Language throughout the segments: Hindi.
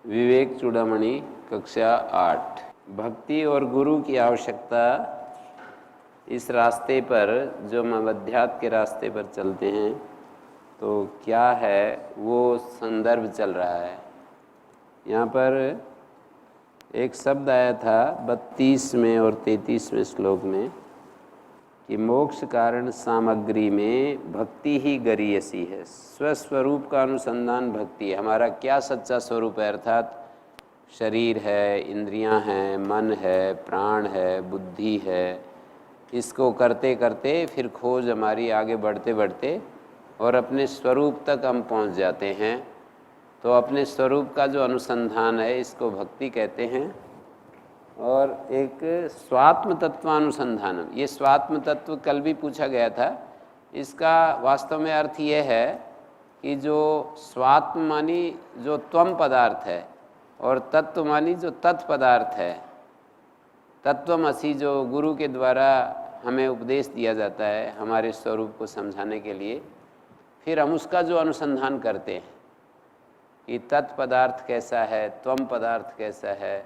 विवेक चूड़ामणि कक्षा 8। भक्ति और गुरु की आवश्यकता। इस रास्ते पर जो हम अध्यात्म के रास्ते पर चलते हैं तो क्या है वो संदर्भ चल रहा है। यहाँ पर एक शब्द आया था 32वें और 33वें श्लोक में कि मोक्ष कारण सामग्री में भक्ति ही गरीयसी है। स्वस्वरूप का अनुसंधान भक्ति है। हमारा क्या सच्चा स्वरूप है, अर्थात शरीर है, इंद्रियां हैं, मन है, प्राण है, बुद्धि है। इसको करते करते फिर खोज हमारी आगे बढ़ते बढ़ते और अपने स्वरूप तक हम पहुंच जाते हैं। तो अपने स्वरूप का जो अनुसंधान है इसको भक्ति कहते हैं। और एक स्वात्म तत्वानुसंधानम, ये स्वात्म तत्व कल भी पूछा गया था। इसका वास्तव में अर्थ ये है कि जो स्वात्म मानी जो त्वम पदार्थ है और तत्व मानी जो तत् पदार्थ है। तत्वमसि जो गुरु के द्वारा हमें उपदेश दिया जाता है हमारे स्वरूप को समझाने के लिए, फिर हम उसका जो अनुसंधान करते हैं कि तत् पदार्थ कैसा है, त्वम पदार्थ कैसा है।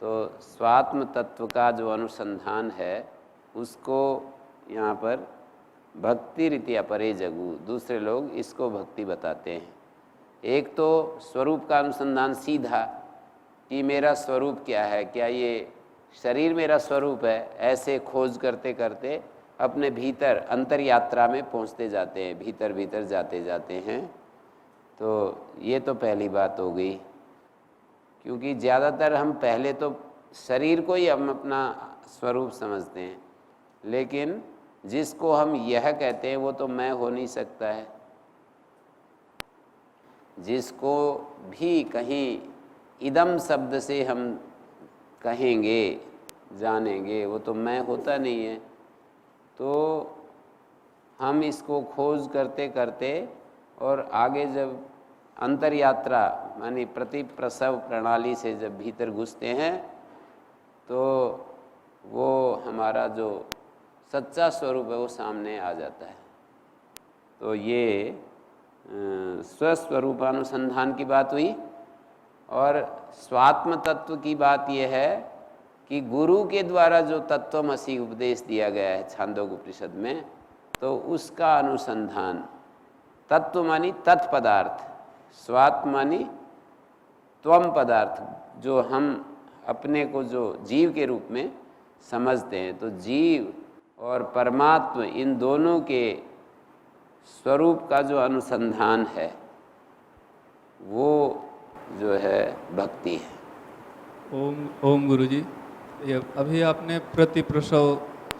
तो स्वात्म तत्व का जो अनुसंधान है उसको यहाँ पर भक्ति रीति अपरे जगु, दूसरे लोग इसको भक्ति बताते हैं। एक तो स्वरूप का अनुसंधान सीधा कि मेरा स्वरूप क्या है, क्या ये शरीर मेरा स्वरूप है, ऐसे खोज करते करते अपने भीतर अंतर यात्रा में पहुँचते जाते हैं, भीतर भीतर जाते जाते हैं। तो ये तो पहली बात हो गई, क्योंकि ज़्यादातर हम पहले तो शरीर को ही हम अपना स्वरूप समझते हैं, लेकिन जिसको हम यह कहते हैं वो तो मैं हो नहीं सकता है। जिसको भी कहीं इदम शब्द से हम कहेंगे जानेंगे वो तो मैं होता नहीं है। तो हम इसको खोज करते करते और आगे जब अंतर यात्रा मानी प्रति प्रसव प्रणाली से जब भीतर घुसते हैं तो वो हमारा जो सच्चा स्वरूप है वो सामने आ जाता है। तो ये स्वस्वरूपानुसंधान की बात हुई। और स्वात्म तत्व की बात यह है कि गुरु के द्वारा जो तत्वमसि उपदेश दिया गया है छांदोग्य उपनिषद में, तो उसका अनुसंधान। तत्व मानी तत्पदार्थ, स्वात्म मानी त्वम पदार्थ, जो हम अपने को जो जीव के रूप में समझते हैं। तो जीव और परमात्मा इन दोनों के स्वरूप का जो अनुसंधान है वो जो है भक्ति है। ओम गुरुजी, ये अभी आपने प्रतिप्रसव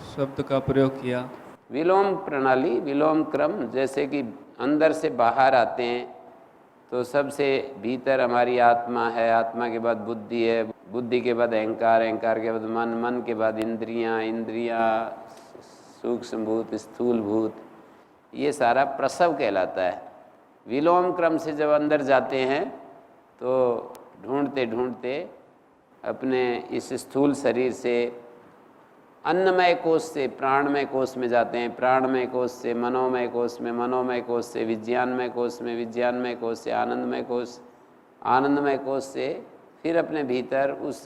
शब्द का प्रयोग किया। विलोम प्रणाली, विलोम क्रम, जैसे कि अंदर से बाहर आते हैं तो सबसे भीतर हमारी आत्मा है, आत्मा के बाद बुद्धि है, बुद्धि के बाद अहंकार, अहंकार के बाद मन, मन के बाद इंद्रियां, इंद्रियां सूक्ष्म भूत, स्थूल भूत, ये सारा प्रसव कहलाता है। विलोम क्रम से जब अंदर जाते हैं तो ढूंढते ढूंढते अपने इस स्थूल शरीर से अन्नमय कोश से प्राणमय कोश में जाते हैं, प्राणमय कोश से मनोमय कोश में, मनोमय कोश से विज्ञानमय कोश में, विज्ञानमय कोश से आनंदमय कोश, आनंदमय कोश से फिर अपने भीतर उस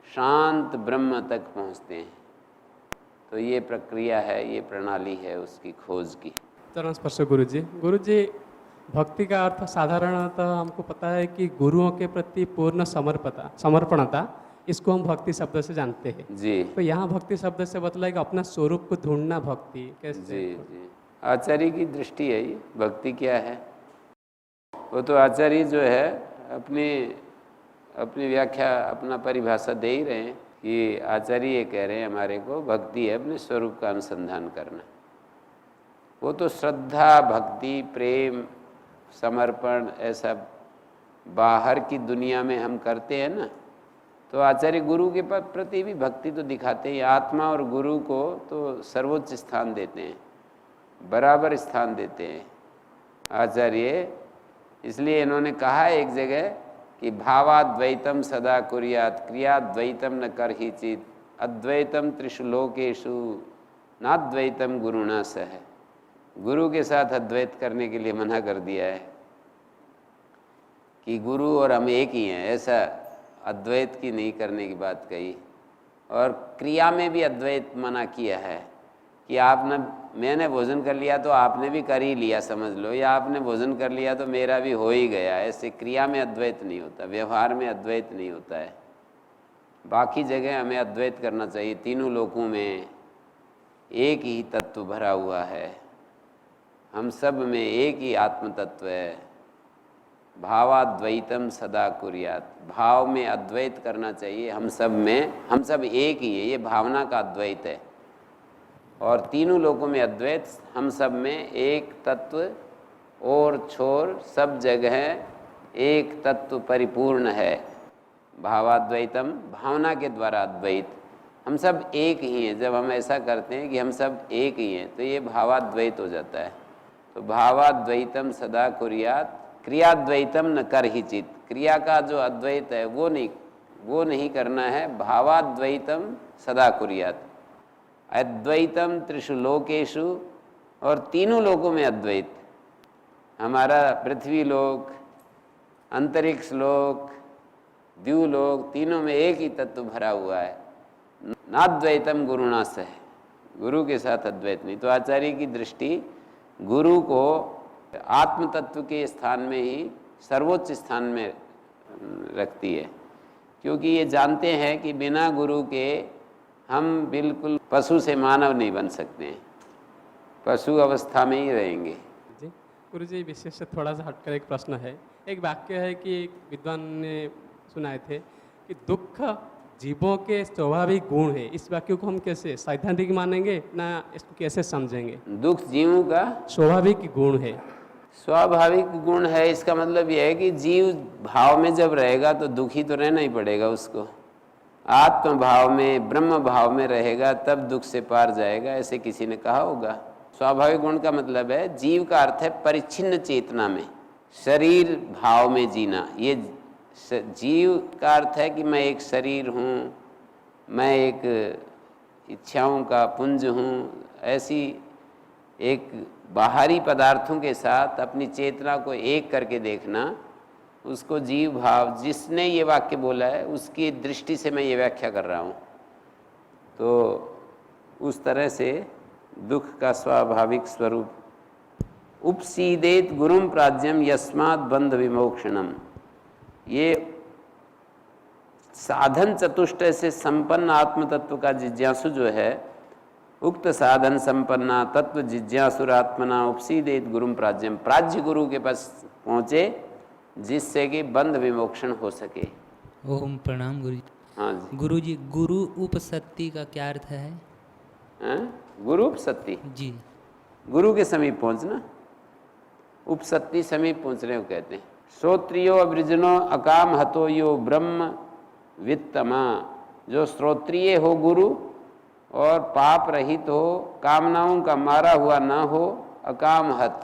शांत ब्रह्म तक पहुंचते हैं। तो ये प्रक्रिया है, ये प्रणाली है उसकी खोज की। चरण स्पर्श गुरुजी। गुरुजी, भक्ति का अर्थ साधारणतः हमको पता है कि गुरुओं के प्रति पूर्ण समर्पणता, इसको हम भक्ति शब्द से जानते हैं जी। तो यहाँ भक्ति शब्द से बतलाए कि अपना स्वरूप को ढूंढना भक्ति कैसे? जी जी, आचार्य की दृष्टि है ये। भक्ति क्या है वो तो आचार्य जो है अपनी व्याख्या, अपना परिभाषा दे ही रहे हैं कि आचार्य ये कह रहे हैं हमारे को भक्ति है अपने स्वरूप का अनुसंधान करना। वो तो श्रद्धा, भक्ति, प्रेम, समर्पण ऐसा बाहर की दुनिया में हम करते हैं ना। तो आचार्य गुरु के प्रति भी भक्ति तो दिखाते हैं। आत्मा और गुरु को तो सर्वोच्च स्थान देते हैं, बराबर स्थान देते हैं आचार्य। इसलिए इन्होंने कहा एक जगह कि भावाद्वैतम सदा कुर्यात् क्रियाद्वैतम न कर ही चित। अद्वैतम त्रिषु लोकेषु नाद्वैतम गुरुणा सह। गुरु के साथ अद्वैत करने के लिए मना कर दिया है कि गुरु और हम एक ही हैं, ऐसा अद्वैत की नहीं करने की बात कही। और क्रिया में भी अद्वैत मना किया है कि आपने मैंने भोजन कर लिया तो आपने भी कर ही लिया समझ लो, या आपने भोजन कर लिया तो मेरा भी हो ही गया। ऐसे क्रिया में अद्वैत नहीं होता, व्यवहार में अद्वैत नहीं होता है। बाकी जगह हमें अद्वैत करना चाहिए। तीनों लोकों में एक ही तत्व भरा हुआ है, हम सब में एक ही आत्म तत्व है। भावाद्वैतम सदा कुर्यात, भाव में अद्वैत करना चाहिए हम सब में, हम सब एक ही है, ये भावना का अद्वैत है। और तीनों लोकों में अद्वैत, हम सब में एक तत्व और छोर सब जगह एक तत्व परिपूर्ण है। भावाद्वैतम, भावना के द्वारा अद्वैत, हम सब एक ही हैं। जब हम ऐसा करते हैं कि हम सब एक ही हैं तो ये भावाद्वैत हो जाता है। तो भावाद्वैतम सदा कुर्यात, क्रियाद्वैतम न कर ही चित, क्रिया का जो अद्वैत है वो नहीं करना है। भावाद्वैतम सदा कुर्यात, अद्वैतम त्रिषु लोकेषु, और तीनों लोकों में अद्वैत। हमारा पृथ्वी लोक, अंतरिक्ष लोक, द्यूलोक, तीनों में एक ही तत्व भरा हुआ है। नाद्वैतम गुरुणा सह, गुरु के साथ अद्वैत नहीं। तो आचार्य की दृष्टि गुरु को आत्म तत्व के स्थान में ही सर्वोच्च स्थान में रखती है, क्योंकि ये जानते हैं कि बिना गुरु के हम बिल्कुल पशु से मानव नहीं बन सकते हैं, पशु अवस्था में ही रहेंगे। जी गुरु जी, विशेष से थोड़ा सा हटकर एक प्रश्न है। एक वाक्य है कि एक विद्वान ने सुनाए थे कि दुख जीवों के स्वाभाविक गुण है। इस वाक्य को हम कैसे सैद्धांतिक मानेंगे ना, इसको कैसे समझेंगे? दुख जीवों का स्वाभाविक गुण है। स्वाभाविक गुण है, इसका मतलब यह है कि जीव भाव में जब रहेगा तो दुखी तो रहना ही पड़ेगा उसको। आत्म भाव में, ब्रह्म भाव में रहेगा तब दुख से पार जाएगा, ऐसे किसी ने कहा होगा। स्वाभाविक गुण का मतलब है, जीव का अर्थ है परिच्छिन्न चेतना में, शरीर भाव में जीना। ये जीव का अर्थ है कि मैं एक शरीर हूँ, मैं एक इच्छाओं का पुंज हूँ, ऐसी एक बाहरी पदार्थों के साथ अपनी चेतना को एक करके देखना, उसको जीव भाव। जिसने ये वाक्य बोला है उसकी दृष्टि से मैं ये व्याख्या कर रहा हूँ। तो उस तरह से दुख का स्वाभाविक स्वरूप, उपसीदेत गुरुम प्राज्यम यस्मात् बंध विमोक्षणम, ये साधन चतुष्टय से संपन्न आत्म तत्व का जिज्ञासु जो है, उक्त साधन संपन्ना तत्व जिज्ञासुरात्मना उपसीदेत गुरुम प्राज्यम, प्राज्य गुरु के पास पहुँचे जिससे कि बंध विमोक्षण हो सके। ओम प्रणाम गुरु जी। हाँ जी। गुरु जी, गुरु उपसत्ति का क्या अर्थ है? गुरु उपसत्ति, जी, गुरु के समीप पहुँचना, उपसत्ति समीप पहुँचने को कहते हैं। श्रोत्रियो अवृजनो अकाम हतो यो ब्रह्म वित्तमा, जो श्रोत्रिय हो गुरु और पाप रहित हो, कामनाओं का मारा हुआ ना हो, अकाम हत,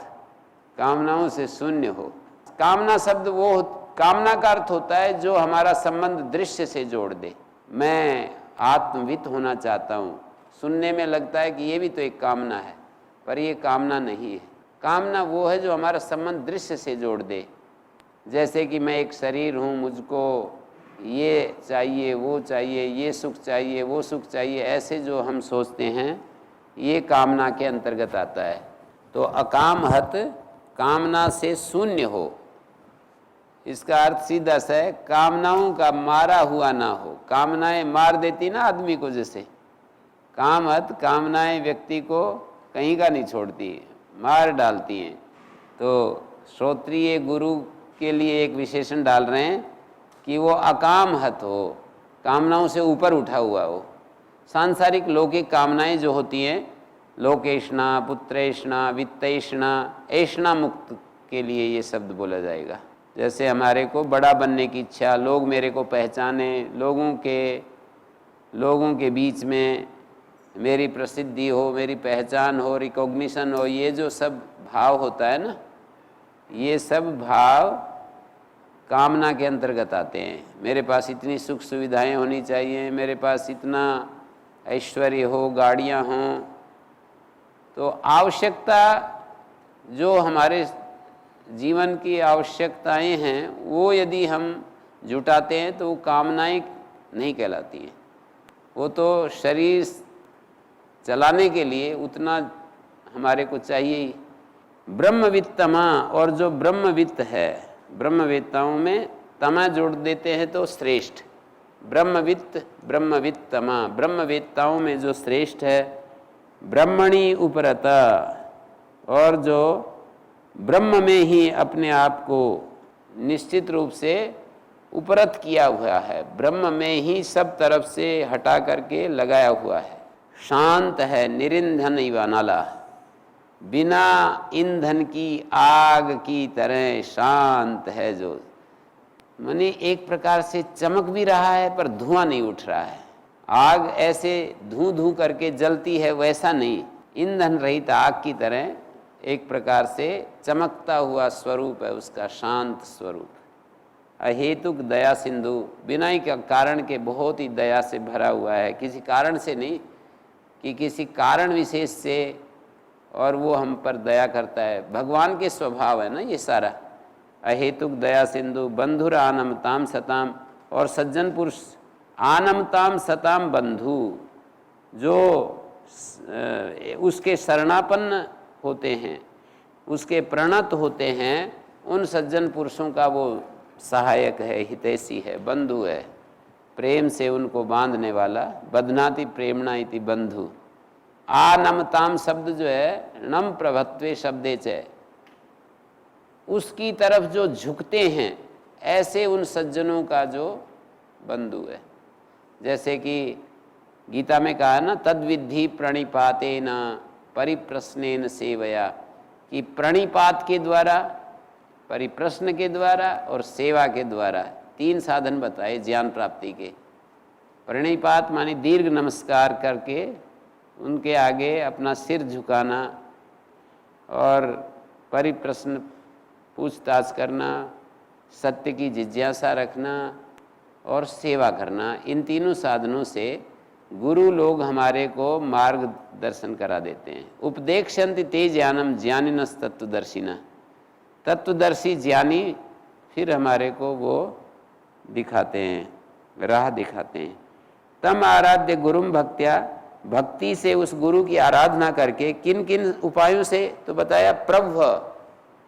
कामनाओं से शून्य हो। कामना शब्द वो, कामना का अर्थ होता है जो हमारा संबंध दृश्य से जोड़ दे। मैं आत्मवित होना चाहता हूँ, सुनने में लगता है कि ये भी तो एक कामना है, पर ये कामना नहीं है। कामना वो है जो हमारा संबंध दृश्य से जोड़ दे। जैसे कि मैं एक शरीर हूँ, मुझको ये चाहिए, वो चाहिए, ये सुख चाहिए, वो सुख चाहिए, ऐसे जो हम सोचते हैं ये कामना के अंतर्गत आता है। तो अकाम हत, कामना से शून्य हो, इसका अर्थ सीधा सा है कामनाओं का मारा हुआ ना हो। कामनाएं मार देती ना आदमी को, जैसे काम हत, कामनाएं व्यक्ति को कहीं का नहीं छोड़ती, मार डालती हैं। तो श्रोत्रिय गुरु के लिए एक विशेषण डाल रहे हैं कि वो अकाम हत हो, कामनाओं से ऊपर उठा हुआ हो। सांसारिक लौकिक कामनाएं जो होती हैं, लोकेशना, पुत्रेशना, वित्तेशना, ऐशना मुक्त के लिए ये शब्द बोला जाएगा। जैसे हमारे को बड़ा बनने की इच्छा, लोग मेरे को पहचाने, लोगों के बीच में मेरी प्रसिद्धि हो, मेरी पहचान हो, रिकॉग्निशन हो, ये जो सब भाव होता है ना, ये सब भाव कामना के अंतर्गत आते हैं। मेरे पास इतनी सुख सुविधाएं होनी चाहिए, मेरे पास इतना ऐश्वर्य हो, गाड़ियाँ हों, तो आवश्यकता जो हमारे जीवन की आवश्यकताएं हैं वो यदि हम जुटाते हैं तो वो कामनाएं नहीं कहलाती हैं। वो तो शरीर चलाने के लिए उतना हमारे को चाहिए ही। ब्रह्मविद तमा, और जो ब्रह्मविद है, ब्रह्मवेत्ताओं में तमा जोड़ देते हैं तो श्रेष्ठ। ब्रह्मविद तमा, ब्रह्मवेत्ताओं में जो श्रेष्ठ है। ब्रह्मणि उपरता, और जो ब्रह्म में ही अपने आप को निश्चित रूप से उपरत किया हुआ है, ब्रह्म में ही सब तरफ से हटा करके लगाया हुआ है। शांत है, निरिंधन इवानाला, बिना ईंधन की आग की तरह शांत है, जो माने एक प्रकार से चमक भी रहा है पर धुआं नहीं उठ रहा है। आग ऐसे धू धू करके जलती है वैसा नहीं, ईंधन रहित आग की तरह एक प्रकार से चमकता हुआ स्वरूप है उसका, शांत स्वरूप। अहेतुक दया सिंधु, बिना ही कारण के बहुत ही दया से भरा हुआ है, किसी कारण से नहीं कि किसी कारण विशेष से और वो हम पर दया करता है। भगवान के स्वभाव है ना ये सारा। अहेतुक दया सिंधु, बंधुर आनमताम सताम, और सज्जन पुरुष आनमताम सताम बंधु, जो उसके शरणापन्न होते हैं, उसके प्रणत होते हैं, उन सज्जन पुरुषों का वो सहायक है, हितैषी है, बंधु है, प्रेम से उनको बांधने वाला। बध्नाति प्रेमणा इति बंधु। आनमताम शब्द जो है नम प्रभत्वे शब्दे च, उसकी तरफ जो झुकते हैं ऐसे उन सज्जनों का जो बंधु है। जैसे कि गीता में कहा ना, तद्विद्धि प्रणिपातेन परिप्रश्नेन सेवया, कि प्रणिपात के द्वारा, परिप्रश्न के द्वारा और सेवा के द्वारा तीन साधन बताए ज्ञान प्राप्ति के। प्रणिपात माने दीर्घ नमस्कार करके उनके आगे अपना सिर झुकाना, और परिप्रश्न पूछताछ करना, सत्य की जिज्ञासा रखना और सेवा करना। इन तीनों साधनों से गुरु लोग हमारे को मार्गदर्शन करा देते हैं। उपदेक्षन्ति ते ज्ञानम ज्ञानिनस् तत्वदर्शिना, तत्वदर्शी ज्ञानी फिर हमारे को वो दिखाते हैं, राह दिखाते हैं। तम आराध्य गुरुम भक्त्या, भक्ति से उस गुरु की आराधना करके, किन किन उपायों से, तो बताया प्रभ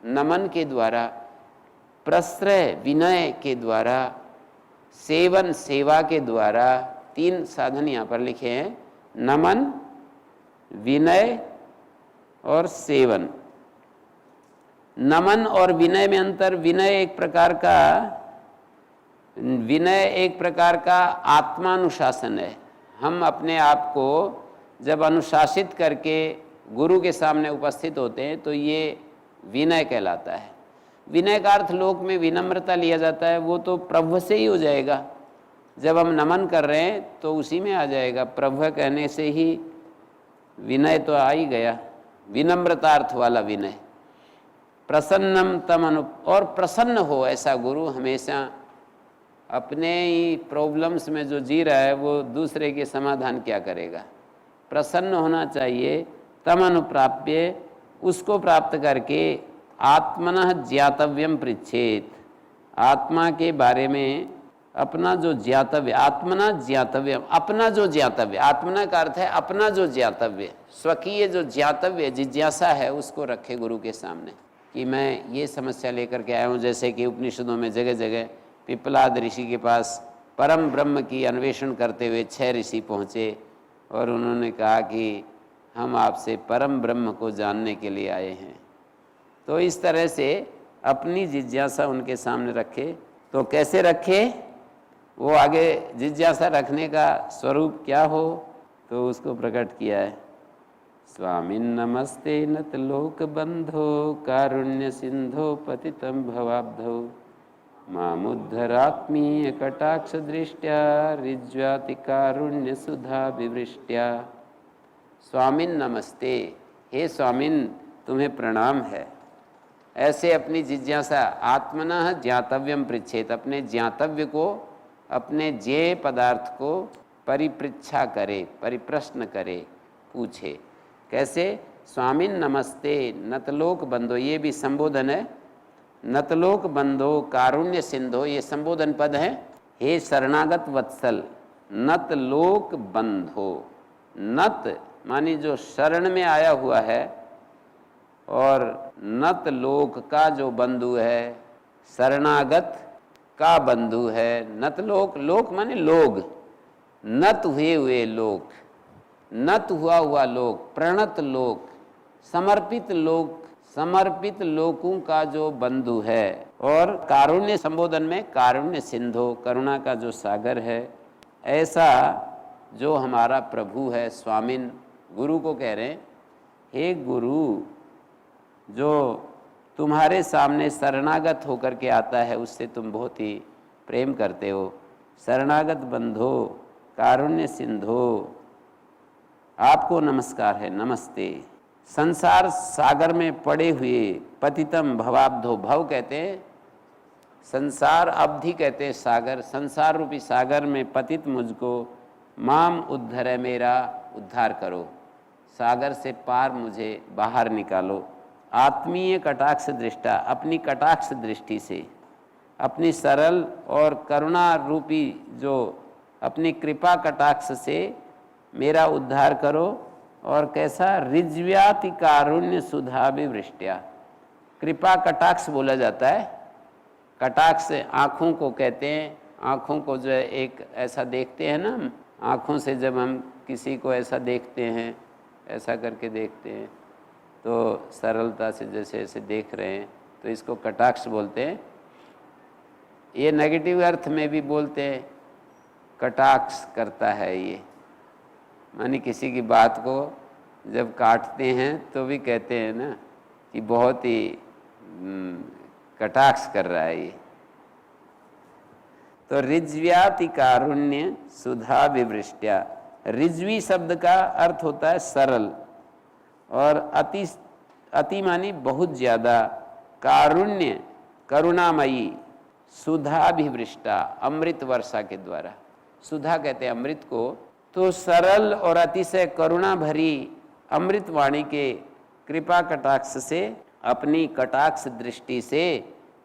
नमन के द्वारा, प्रश्रय विनय के द्वारा, सेवन सेवा के द्वारा। तीन साधन यहाँ पर लिखे हैं, नमन, विनय और सेवन। नमन और विनय में अंतर, विनय एक प्रकार का आत्मानुशासन है। हम अपने आप को जब अनुशासित करके गुरु के सामने उपस्थित होते हैं तो ये विनय कहलाता है। विनय का अर्थ लोक में विनम्रता लिया जाता है, वो तो प्रभु से ही हो जाएगा। जब हम नमन कर रहे हैं तो उसी में आ जाएगा, प्रभु कहने से ही विनय तो आ ही गया, विनम्रतार्थ वाला विनय। प्रसन्नम तम अनु, और प्रसन्न हो ऐसा गुरु हमेशा अपने ही प्रॉब्लम्स में जो जी रहा है वो दूसरे के समाधान क्या करेगा, प्रसन्न होना चाहिए। तम अनुप्राप्य, उसको प्राप्त करके आत्मनः ज्ञातव्यम पृच्छेत, आत्मा के बारे में अपना जो ज्ञातव्य, आत्मना ज्ञातव्यम, अपना जो ज्ञातव्य, आत्मना का अर्थ है अपना जो ज्ञातव्य, स्वकीय जो ज्ञातव्य जिज्ञासा है उसको रखे गुरु के सामने कि मैं ये समस्या लेकर के आया हूँ। जैसे कि उपनिषदों में जगह जगह पिपलाद ऋषि के पास परम ब्रह्म की अन्वेषण करते हुए 6 ऋषि पहुँचे और उन्होंने कहा कि हम आपसे परम ब्रह्म को जानने के लिए आए हैं। तो इस तरह से अपनी जिज्ञासा उनके सामने रखे। तो कैसे रखे, वो आगे जिज्ञासा रखने का स्वरूप क्या हो तो उसको प्रकट किया है। स्वामिन् नमस्ते नत लोक बंधो कारुण्य सिंधो पतितं भवाब्धो मामुद्धरात्मीय कटाक्ष दृष्ट्या ऋज्वाति कारुण्य सुधा विवृष्ट्या। स्वामिन् नमस्ते, हे स्वामिन् तुम्हें प्रणाम है। ऐसे अपनी जिज्ञासा आत्मनः ज्ञातव्यम पृच्छेत, अपने ज्ञातव्य को, अपने ज्ञेय पदार्थ को परिपृच्छा करे, परिप्रश्न करे, पूछे। कैसे? स्वामिन नमस्ते नतलोक बंधो, ये भी संबोधन है। नतलोक बंधो कारुण्य सिंधो, ये संबोधन पद है। हे शरणागत वत्सल, नतलोक बंधो, नत मानी जो शरण में आया हुआ है, और नत लोक का जो बंधु है, शरणागत का बंधु है। नत लोक, लोक माने लोग, नत हुए लोक, नत हुआ लोक, प्रणत लोक, समर्पित लोक, समर्पित लोकों का जो बंधु है। और कारुण्य संबोधन में कारुण्य सिंधु, करुणा का जो सागर है, ऐसा जो हमारा प्रभु है। स्वामिन, गुरु को कह रहे हैं, हे गुरु, जो तुम्हारे सामने शरणागत होकर के आता है, उससे तुम बहुत ही प्रेम करते हो। शरणागत बंधो कारुण्य सिंधो, आपको नमस्कार है, नमस्ते। संसार सागर में पड़े हुए पतितम भवाब्धो, भव कहते हैं संसार, अवधि कहते हैं सागर, संसार रूपी सागर में पतित मुझको, माम उद्धर, मेरा उद्धार करो, सागर से पार मुझे बाहर निकालो। आत्मीय कटाक्ष दृष्टा, अपनी कटाक्ष दृष्टि से, अपनी सरल और करुणा रूपी जो अपनी कृपा कटाक्ष से मेरा उद्धार करो। और कैसा? रिज्व्याति कारुण्य सुधा विवृष्टया, कृपा कटाक्ष बोला जाता है। कटाक्ष आँखों को कहते हैं, आँखों को जो है एक ऐसा देखते हैं ना, आँखों से जब हम किसी को ऐसा देखते हैं, ऐसा करके देखते हैं, तो सरलता से जैसे ऐसे देख रहे हैं, तो इसको कटाक्ष बोलते हैं। ये नेगेटिव अर्थ में भी बोलते हैं, कटाक्ष करता है ये, मानी किसी की बात को जब काटते हैं तो भी कहते हैं ना कि बहुत ही कटाक्ष कर रहा है ये। तो रिज्व्याति कारुण्य सुधा विवृष्टया, रिज्वी शब्द का अर्थ होता है सरल, और अति मानी बहुत ज़्यादा, कारुण्य करुणामयी, सुधा विवृष्टा अमृत वर्षा के द्वारा, सुधा कहते हैं अमृत को। तो सरल और अतिशय करुणा भरी अमृत वाणी के कृपा कटाक्ष से, अपनी कटाक्ष दृष्टि से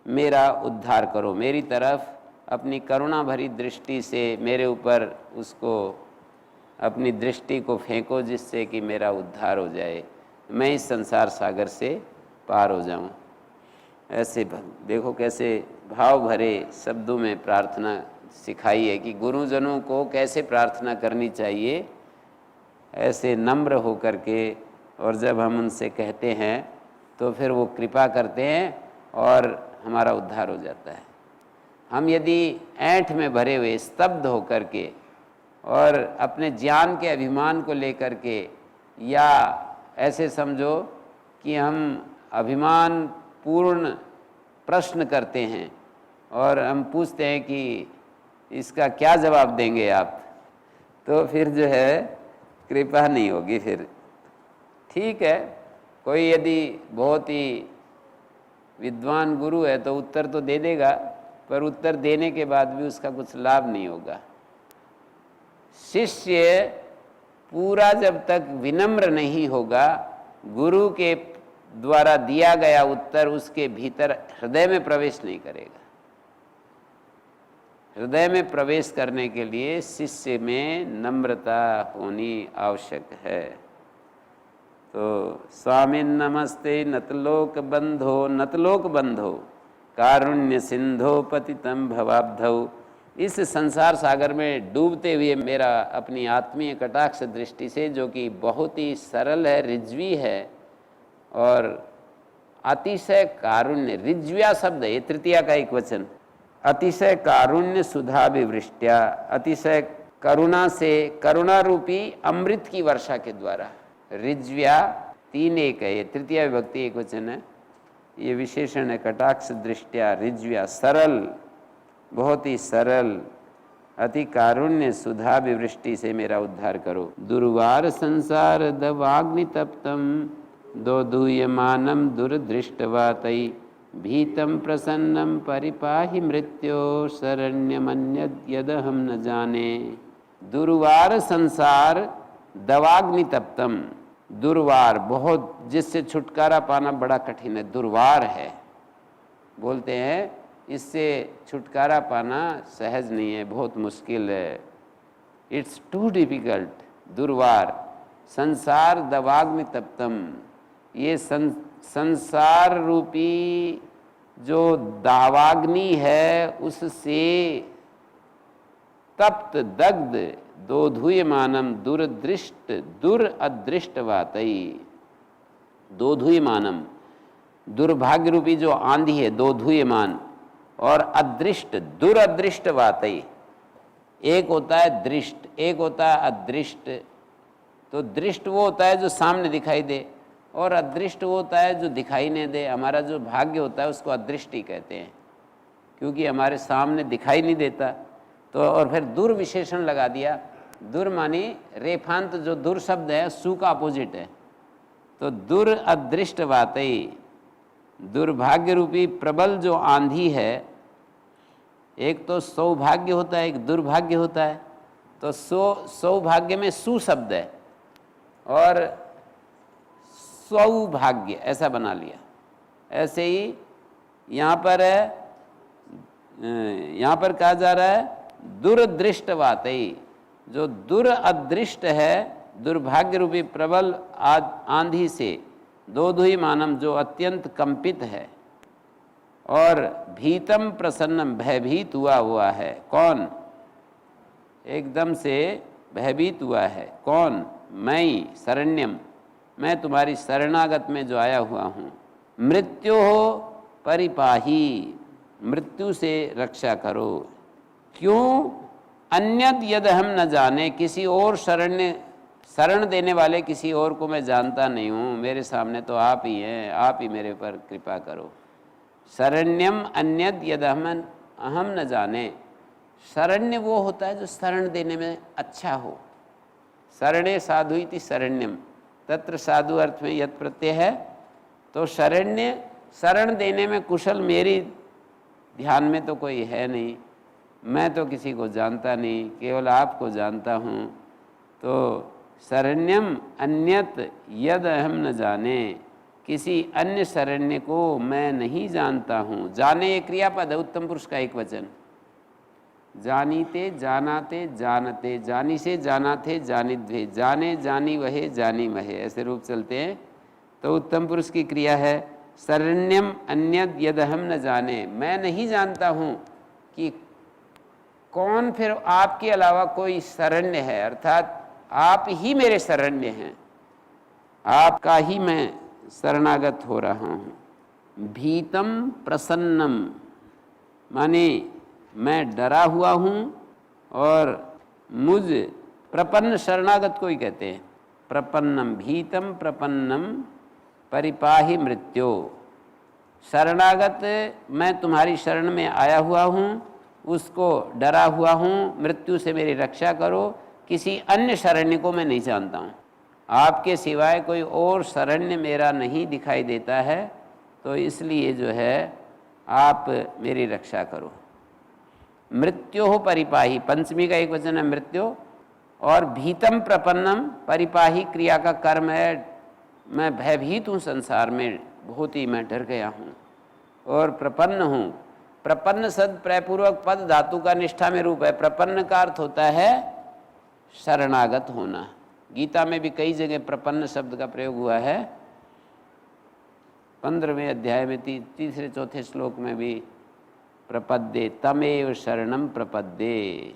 मेरा उद्धार करो, मेरी तरफ अपनी करुणा भरी दृष्टि से मेरे ऊपर उसको, अपनी दृष्टि को फेंको, जिससे कि मेरा उद्धार हो जाए, मैं इस संसार सागर से पार हो जाऊं। ऐसे देखो कैसे भाव भरे शब्दों में प्रार्थना सिखाई है कि गुरुजनों को कैसे प्रार्थना करनी चाहिए, ऐसे नम्र हो करके। और जब हम उनसे कहते हैं तो फिर वो कृपा करते हैं और हमारा उद्धार हो जाता है। हम यदि ऐंठ में भरे हुए स्तब्ध हो करके और अपने ज्ञान के अभिमान को लेकर के, या ऐसे समझो कि हम अभिमान पूर्ण प्रश्न करते हैं और हम पूछते हैं कि इसका क्या जवाब देंगे आप, तो फिर जो है कृपा नहीं होगी। फिर ठीक है, कोई यदि बहुत ही विद्वान गुरु है तो उत्तर तो दे देगा, पर उत्तर देने के बाद भी उसका कुछ लाभ नहीं होगा। शिष्य पूरा जब तक विनम्र नहीं होगा, गुरु के द्वारा दिया गया उत्तर उसके भीतर हृदय में प्रवेश नहीं करेगा। हृदय में प्रवेश करने के लिए शिष्य में नम्रता होनी आवश्यक है। तो स्वामिन नमस्ते नतलोक बंधो, नतलोक बंधो कारुण्य सिंधो पतितम भवाब्धौ, इस संसार सागर में डूबते हुए मेरा अपनी आत्मीय कटाक्ष दृष्टि से, जो कि बहुत ही सरल है, रिज्वी है और अतिशय कारुण्य, रिज्व्या शब्द है, तृतीया का एक वचन, अतिशय कारुण्य सुधा विवृष्टया, अतिशय करुणा से, करुणा रूपी अमृत की वर्षा के द्वारा। रिज्व्या तीन एक है, ये तृतीया विभक्ति एक वचन है, ये विशेषण है। कटाक्ष दृष्टया रिज्व्या, सरल, बहुत ही सरल, अति कारुण्य सुधा विवृष्टि से मेरा उद्धार करो। दुर्वार संसार दवाग्नि तप्तम दोधूयमानम दुर्दृष्टवातई, भीतम प्रसन्नम परिपाहि मृत्यो शरण्यमन्यद् यदहम न जाने। दुर्वार संसार दवाग्नि तप्तम, दुर्वार बहुत, जिससे छुटकारा पाना बड़ा कठिन है, दुर्वार है। बोलते हैं इससे छुटकारा पाना सहज नहीं है, बहुत मुश्किल है, इट्स टू डिफिकल्ट। दुर्वार संसार दवाग्नि तप्तम, ये संसार रूपी जो दावाग्नि है उससे तप्त दग्ध दोधुयमानम दुरदृष्ट दुरअदृष्टवातई। दोधुयमानम, दुर्भाग्य रूपी जो आंधी है दोधुयमान, और अदृष्ट दुरदृष्टवातई। एक होता है दृष्ट, एक होता है अदृष्ट। तो दृष्ट वो होता है जो सामने दिखाई दे, और अदृष्ट वो होता है जो दिखाई नहीं दे। हमारा जो भाग्य होता है उसको अदृष्ट ही कहते हैं, क्योंकि हमारे सामने दिखाई नहीं देता। तो और फिर दुर्विशेषण लगा दिया। दुर मानी रेफांत, जो दुर शब्द है सु का अपोजिट है। तो दुर अदृष्ट वातई, दुर्भाग्य रूपी प्रबल जो आंधी है, एक तो सौभाग्य होता है, एक दुर्भाग्य होता है। तो सौभाग्य में सु शब्द है और सौभाग्य ऐसा बना लिया। ऐसे ही यहाँ पर है, यहाँ पर कहा जा रहा है दुरदृष्टवातई, जो दुर अदृष्ट है, दुर्भाग्य रूपी प्रबल आंधी से, दोधुई मानम, जो अत्यंत कंपित है, और भीतम प्रसन्नम, भयभीत हुआ है। कौन? एकदम से भयभीत हुआ है। कौन? मैं, शरण्यम, मैं तुम्हारी शरणागत में जो आया हुआ हूँ। मृत्यु हो परिपाही, मृत्यु से रक्षा करो। क्यों? अन्यद यद हम न जाने, किसी और शरण देने वाले किसी और को मैं जानता नहीं हूँ, मेरे सामने तो आप ही हैं, आप ही मेरे पर कृपा करो। शरण्यम अन्यद यद अहम न जाने, शरण्य वो होता है जो शरण देने में अच्छा हो। शरणे साधु इति शरण्यम, तत्र साधु अर्थ में यत् प्रत्यय है। तो शरण्य, शरण देने में कुशल मेरी ध्यान में तो कोई है नहीं, मैं तो किसी को जानता नहीं, केवल आपको जानता हूँ। तो शरण्यम अन्यत यद अहम न जाने, किसी अन्य शरण्य को मैं नहीं जानता हूँ। जाने ये क्रियापद है, उत्तम पुरुष का एक वचन। जानीते जानाते जानते, जानी से जानाते जानिद्वे, जाने जानी वहे जानी महे, ऐसे रूप चलते हैं। तो उत्तम पुरुष की क्रिया है शरण्यम अन्यद यदहम न जाने, मैं नहीं जानता हूँ कि कौन फिर आपके अलावा कोई शरण्य है, अर्थात आप ही मेरे शरण्य हैं, आपका ही मैं शरणागत हो रहा हूँ। भीतम प्रसन्नम माने मैं डरा हुआ हूँ, और मुझ प्रपन्न शरणागत को ही कहते हैं प्रपन्नम। भीतम प्रपन्नम परिपाही मृत्यो, शरणागत मैं तुम्हारी शरण में आया हुआ हूँ, उसको डरा हुआ हूँ, मृत्यु से मेरी रक्षा करो। किसी अन्य शरण्य को मैं नहीं जानता हूँ, आपके सिवाय कोई और शरण्य मेरा नहीं दिखाई देता है, तो इसलिए जो है आप मेरी रक्षा करो। मृत्यो हो परिपाही, पंचमी का एक वचन है मृत्यो, और भीतम प्रपन्नम, परिपाही क्रिया का कर्म है मैं भयभीत हूँ संसार में, बहुत ही मैं डर गया हूँ, और प्रपन्न हूँ। प्रपन्न शब्द प्रयपूर्वक पद धातु का निष्ठा में रूप है। प्रपन्न का अर्थ होता है शरणागत होना। गीता में भी कई जगह प्रपन्न शब्द का प्रयोग हुआ है। 15वें अध्याय में तीसरे चौथे श्लोक में भी प्रपद्ये तमेव शरणम प्रपद्ये,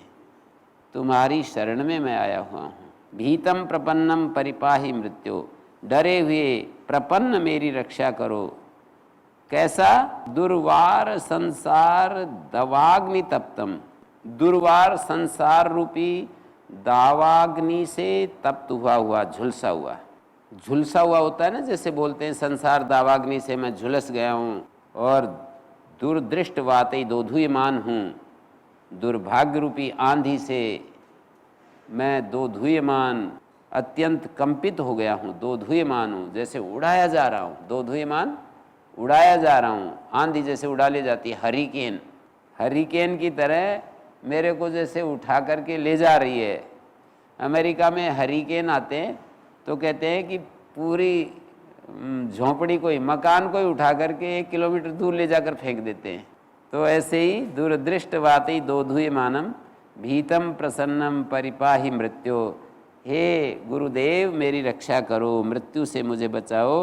तुम्हारी शरण में मैं आया हुआ हूँ। भीतम प्रपन्नम परिपाही मृत्यो, डरे हुए प्रपन्न मेरी रक्षा करो। कैसा? दुर्वार संसार दवाग्नि तप्तम, दुर्वार संसार रूपी दावाग्नि से तप्त हुआ, झुलसा हुआ। झुलसा हुआ होता है ना, जैसे बोलते हैं संसार दावाग्नि से मैं झुलस गया हूँ, और दुर्दृष्ट वातई दोधुयमान हूँ, दुर्भाग्य रूपी आंधी से मैं दोधुयमान अत्यंत कंपित हो गया हूँ। दोधुयमान हूँ, जैसे उड़ाया जा रहा हूँ, दोधुयमान उड़ाया जा रहा हूँ, आंधी जैसे उड़ा ले जाती है, हरिकेन, हरिकेन की तरह मेरे को जैसे उठा करके ले जा रही है, अमेरिका में हरिकेन आते हैं तो कहते हैं कि पूरी झोंपड़ी को ही, मकान को ही उठा करके 1 किलोमीटर दूर ले जाकर फेंक देते हैं। तो ऐसे ही दूरदृष्टवाती दोधूयमानम भीतम प्रसन्नम परिपाहि मृत्यो, हे गुरुदेव मेरी रक्षा करो, मृत्यु से मुझे बचाओ,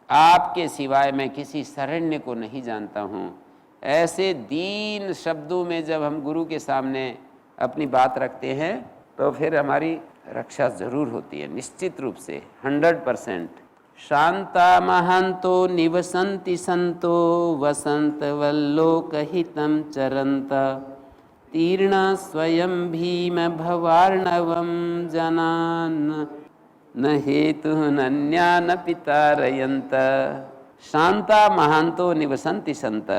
आपके सिवाय मैं किसी शरण्य को नहीं जानता हूँ। ऐसे दीन शब्दों में जब हम गुरु के सामने अपनी बात रखते हैं तो फिर हमारी रक्षा जरूर होती है, निश्चित रूप से 100%। शांता महंतो निवसन्ति संतो वसंत वल्लोकहितं चरन्त तीर्ण स्वयं भीम भवार्णवं जनान् न हेतु नन्या न पितारयन्त। शांता महांतो निवसन्ति संत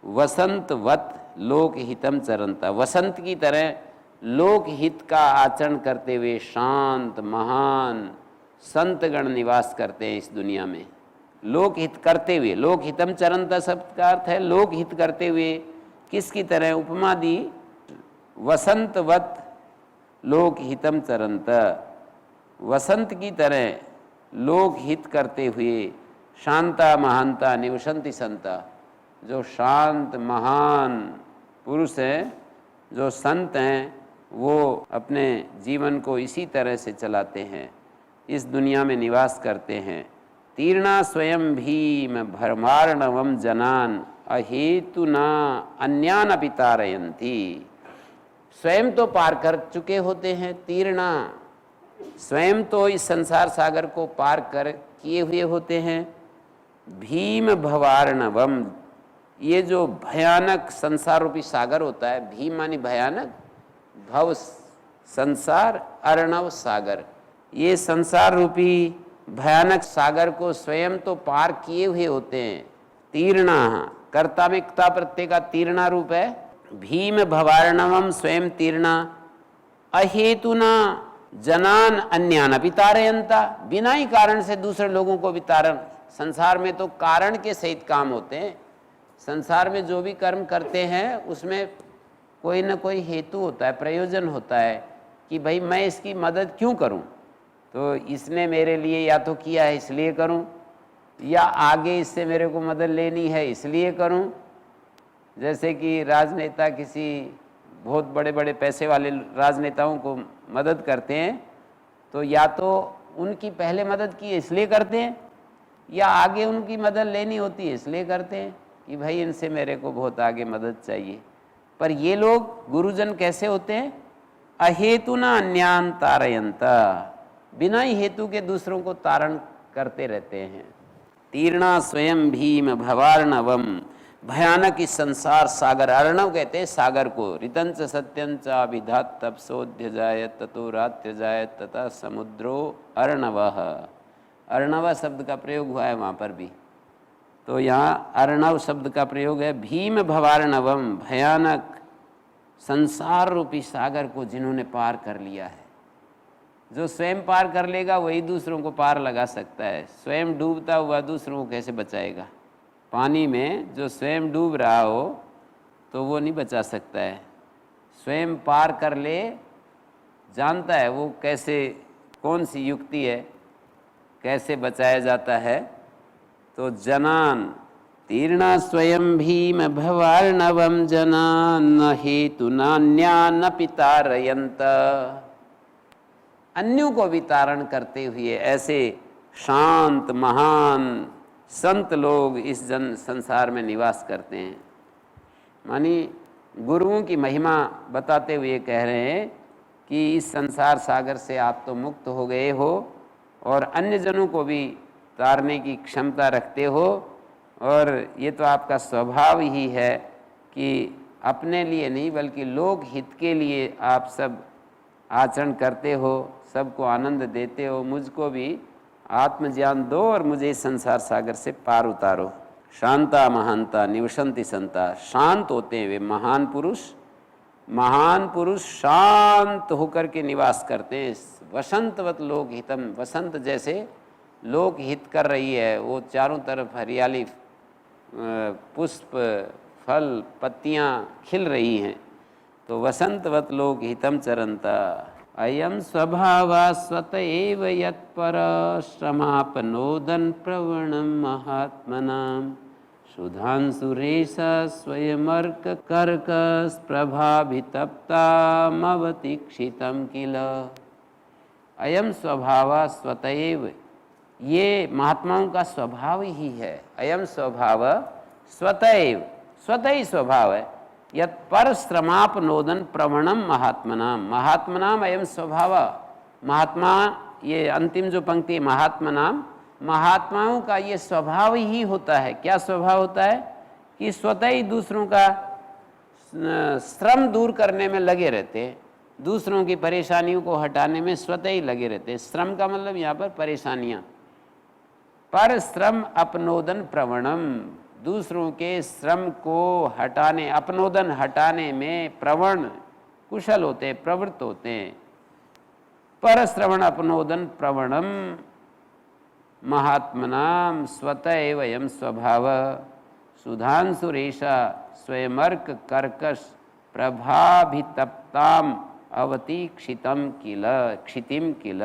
वसंतवत लोकहितम चरंत, वसंत की तरह लोकहित का आचरण करते हुए शांत महान संतगण निवास करते हैं इस दुनिया में। लोकहित करते हुए, लोकहितम चरंत शब्द का अर्थ है लोकहित करते हुए। किसकी तरह उपमा दी? वसंतवत लोकहितम चरंत, वसंत की तरह लोकहित करते हुए। शांता महांता निवसन्ति संता, जो शांत महान पुरुष हैं, जो संत हैं, वो अपने जीवन को इसी तरह से चलाते हैं, इस दुनिया में निवास करते हैं। तीर्णा स्वयं भीम भरमार्णवम जनान अहेतुना अन्यान अपि तारयन्ति। स्वयं तो पार कर चुके होते हैं, तीर्णा स्वयं तो इस संसार सागर को पार कर किए हुए होते हैं। भीम भवार्णवम, ये जो भयानक संसार रूपी सागर होता है, भीम मानी भयानक, भव संसार, अर्णव सागर, ये संसार रूपी भयानक सागर को स्वयं तो पार किए हुए होते हैं। तीर्णा, कर्ता में क्ता प्रत्यय का तीर्णा रूप है। भीम भवार्णवम स्वयं तीर्णा अहेतुना जनान अन्यान अपि तारयन्ता, बिना ही कारण से दूसरे लोगों को भी तारण। संसार में तो कारण के सहित काम होते हैं। संसार में जो भी कर्म करते हैं उसमें कोई ना कोई हेतु होता है, प्रयोजन होता है कि भाई मैं इसकी मदद क्यों करूं, तो इसने मेरे लिए या तो किया है इसलिए करूं, या आगे इससे मेरे को मदद लेनी है इसलिए करूं। जैसे कि राजनेता किसी बहुत बड़े बड़े पैसे वाले राजनेताओं को मदद करते हैं तो या तो उनकी पहले मदद की इसलिए करते हैं, या आगे उनकी मदद लेनी होती है इसलिए करते हैं कि भाई इनसे मेरे को बहुत आगे मदद चाहिए। पर ये लोग गुरुजन कैसे होते हैं? अहेतुना अन्यान तारयन्ता, बिना ही हेतु के दूसरों को तारण करते रहते हैं। तीर्णा स्वयं भीम भवार्णवम, भयानक इस संसार सागर, अर्णव कहते हैं सागर को। ऋतंच सत्यंच अभिधात तपसोध्य जायत ततो रात्रि जायत तथा समुद्रो अर्णवः। अर्णव शब्द का प्रयोग हुआ है वहाँ पर भी, तो यहाँ अर्णव शब्द का प्रयोग है। भीम भवार्णवम, भयानक संसार रूपी सागर को जिन्होंने पार कर लिया है। जो स्वयं पार कर लेगा वही दूसरों को पार लगा सकता है। स्वयं डूबता हुआ दूसरों को कैसे बचाएगा? पानी में जो स्वयं डूब रहा हो तो वो नहीं बचा सकता है। स्वयं पार कर ले, जानता है वो कैसे, कौन सी युक्ति है, कैसे बचाया जाता है। तो जनान तीर्णा स्वयं भीम भवार्णवम जनान हेतुनान्यान पितारयन्त, अन्यों को भी तारण करते हुए ऐसे शांत महान संत लोग इस जन संसार में निवास करते हैं। मानी गुरुओं की महिमा बताते हुए कह रहे हैं कि इस संसार सागर से आप तो मुक्त हो गए हो और अन्य जनों को भी तारने की क्षमता रखते हो, और ये तो आपका स्वभाव ही है कि अपने लिए नहीं बल्कि लोक हित के लिए आप सब आचरण करते हो, सबको आनंद देते हो। मुझको भी आत्मज्ञान दो और मुझे इस संसार सागर से पार उतारो। शांता महांता निवसन्ति संता, शांत होते हैं वे महान पुरुष। महान पुरुष शांत होकर के निवास करते हैं। वसंतवत लोक हितम, वसंत जैसे लोक हित कर रही है, वो चारों तरफ हरियाली, पुष्प, फल, पत्तियां खिल रही हैं। तो वसंतवत लोक हितम चरंता, अयम स्वभावा स्वत एव यत्परश्रमापनोदन प्रवणम महात्मनाम सुधांशुरेशा स्वयमर्क कर्कस प्रभाभितप्तामवतीक्षितम किल। अयम स्वभावा स्वतएव, ये महात्माओं का स्वभाव ही है। अयम स्वभाव स्वतएव, स्वतः ही स्वभाव है। यत् परश्रमापनोदन प्रवणम महात्मनाम, महात्मनाम अयम स्वभाव, महात्मा, ये अंतिम जो पंक्ति महात्मनाम, महात्माओं का ये स्वभाव ही होता है। क्या स्वभाव होता है? कि स्वतः ही दूसरों का श्रम दूर करने में लगे रहते हैं, दूसरों की परेशानियों को हटाने में स्वतः ही लगे रहते हैं। श्रम का मतलब यहाँ पर परेशानियाँ। पर श्रम अपनोदन प्रवणम, दूसरों के श्रम को हटाने, अपनोदन हटाने में प्रवण, कुशल होते, प्रवृत्त होते हैं। पर श्रवण अपनोदन प्रवणम महात्मनाम स्वतः एव अयम स्वभाव सुधांशुरेशा स्वयमर्क कर्कश प्रभाभितप्ताम अवतीक्षितम किल, क्षितिम किल।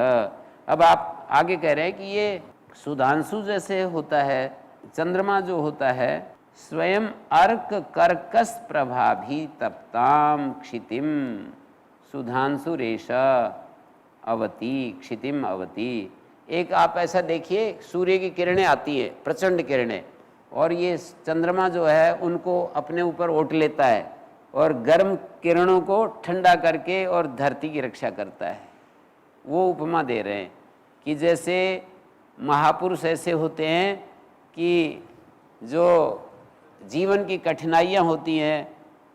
अब आप आगे कह रहे हैं कि ये सुधांशु जैसे होता है, चंद्रमा जो होता है, स्वयं अर्क कर्कश प्रभाभितप्ताम क्षितिम सुधांशु रेशा अवती क्षितिम अवती। एक आप ऐसा देखिए, सूर्य की किरणें आती है, प्रचंड किरणें, और ये चंद्रमा जो है उनको अपने ऊपर ओट लेता है और गर्म किरणों को ठंडा करके और धरती की रक्षा करता है। वो उपमा दे रहे हैं कि जैसे महापुरुष ऐसे होते हैं कि जो जीवन की कठिनाइयाँ होती हैं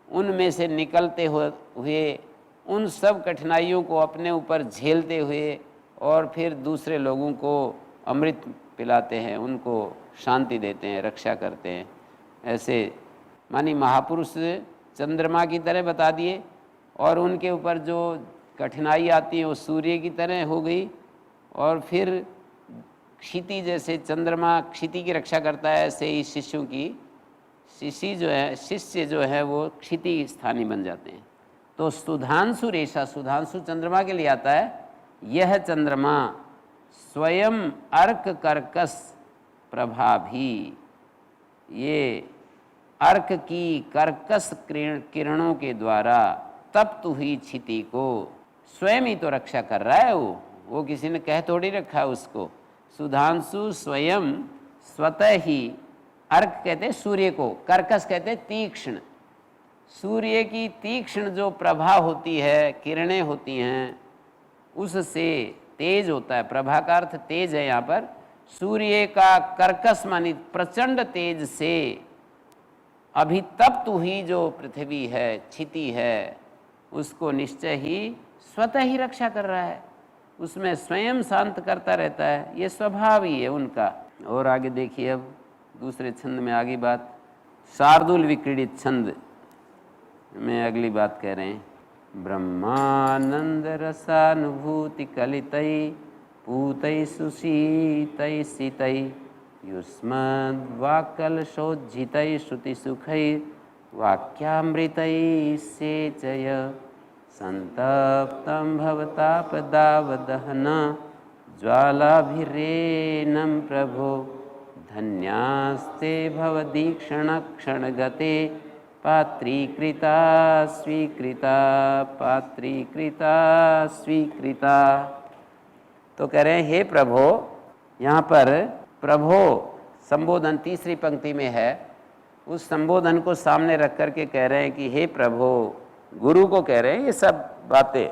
उनमें से निकलते हुए उन सब कठिनाइयों को अपने ऊपर झेलते हुए और फिर दूसरे लोगों को अमृत पिलाते हैं, उनको शांति देते हैं, रक्षा करते हैं। ऐसे मानी महापुरुष चंद्रमा की तरह बता दिए, और उनके ऊपर जो कठिनाई आती है वो सूर्य की तरह हो गई, और फिर क्षिति जैसे चंद्रमा क्षिति की रक्षा करता है, ऐसे ही शिष्यों की शिष्य जो है वो क्षिति स्थानी बन जाते हैं। तो सुधांशु रेशा, सुधांशु चंद्रमा के लिए आता है। यह चंद्रमा स्वयं अर्क कर्कश प्रभाभी, ये अर्क की कर्कश किरणों के द्वारा तप्त हुई क्षिति को स्वयं ही तो रक्षा कर रहा है। वो किसी ने कह थोड़ी रखा है उसको। सुधांशु स्वयं स्वतः ही, अर्क कहते हैं सूर्य को, कर्कश कहते हैं तीक्ष्ण। सूर्य की तीक्ष्ण जो प्रभा होती है, किरणें होती हैं, उससे तेज होता है। प्रभा का अर्थ तेज है यहाँ पर। सूर्य का कर्कश मानी प्रचंड तेज से अभितप्त हुई जो पृथ्वी है, क्षिति है, उसको निश्चय ही स्वतः ही रक्षा कर रहा है, उसमें स्वयं शांत करता रहता है। ये स्वभाव ही है उनका। और आगे देखिए, अब दूसरे छंद में आगे बात, शार्दुल विक्रीडित छंद में अगली बात कह रहे हैं। ब्रह्मानंद रसानुभूति कलितई पूतई सुशीतई सितई युष्मद् वाक्कलशोज्झितई श्रुति सुखै वाक्यामृतई सेचय संतप्तं भवतापदावदहन ज्वालाभिरेनं प्रभो धन्यास्ते भवदीक्षण क्षणगते पात्रीकृता स्वीकृता पात्रीकृता स्वीकृता। तो कह रहे हैं हे प्रभो, यहाँ पर प्रभो संबोधन तीसरी पंक्ति में है। उस संबोधन को सामने रख करके कह रहे हैं कि हे प्रभो, गुरु को कह रहे हैं ये सब बातें।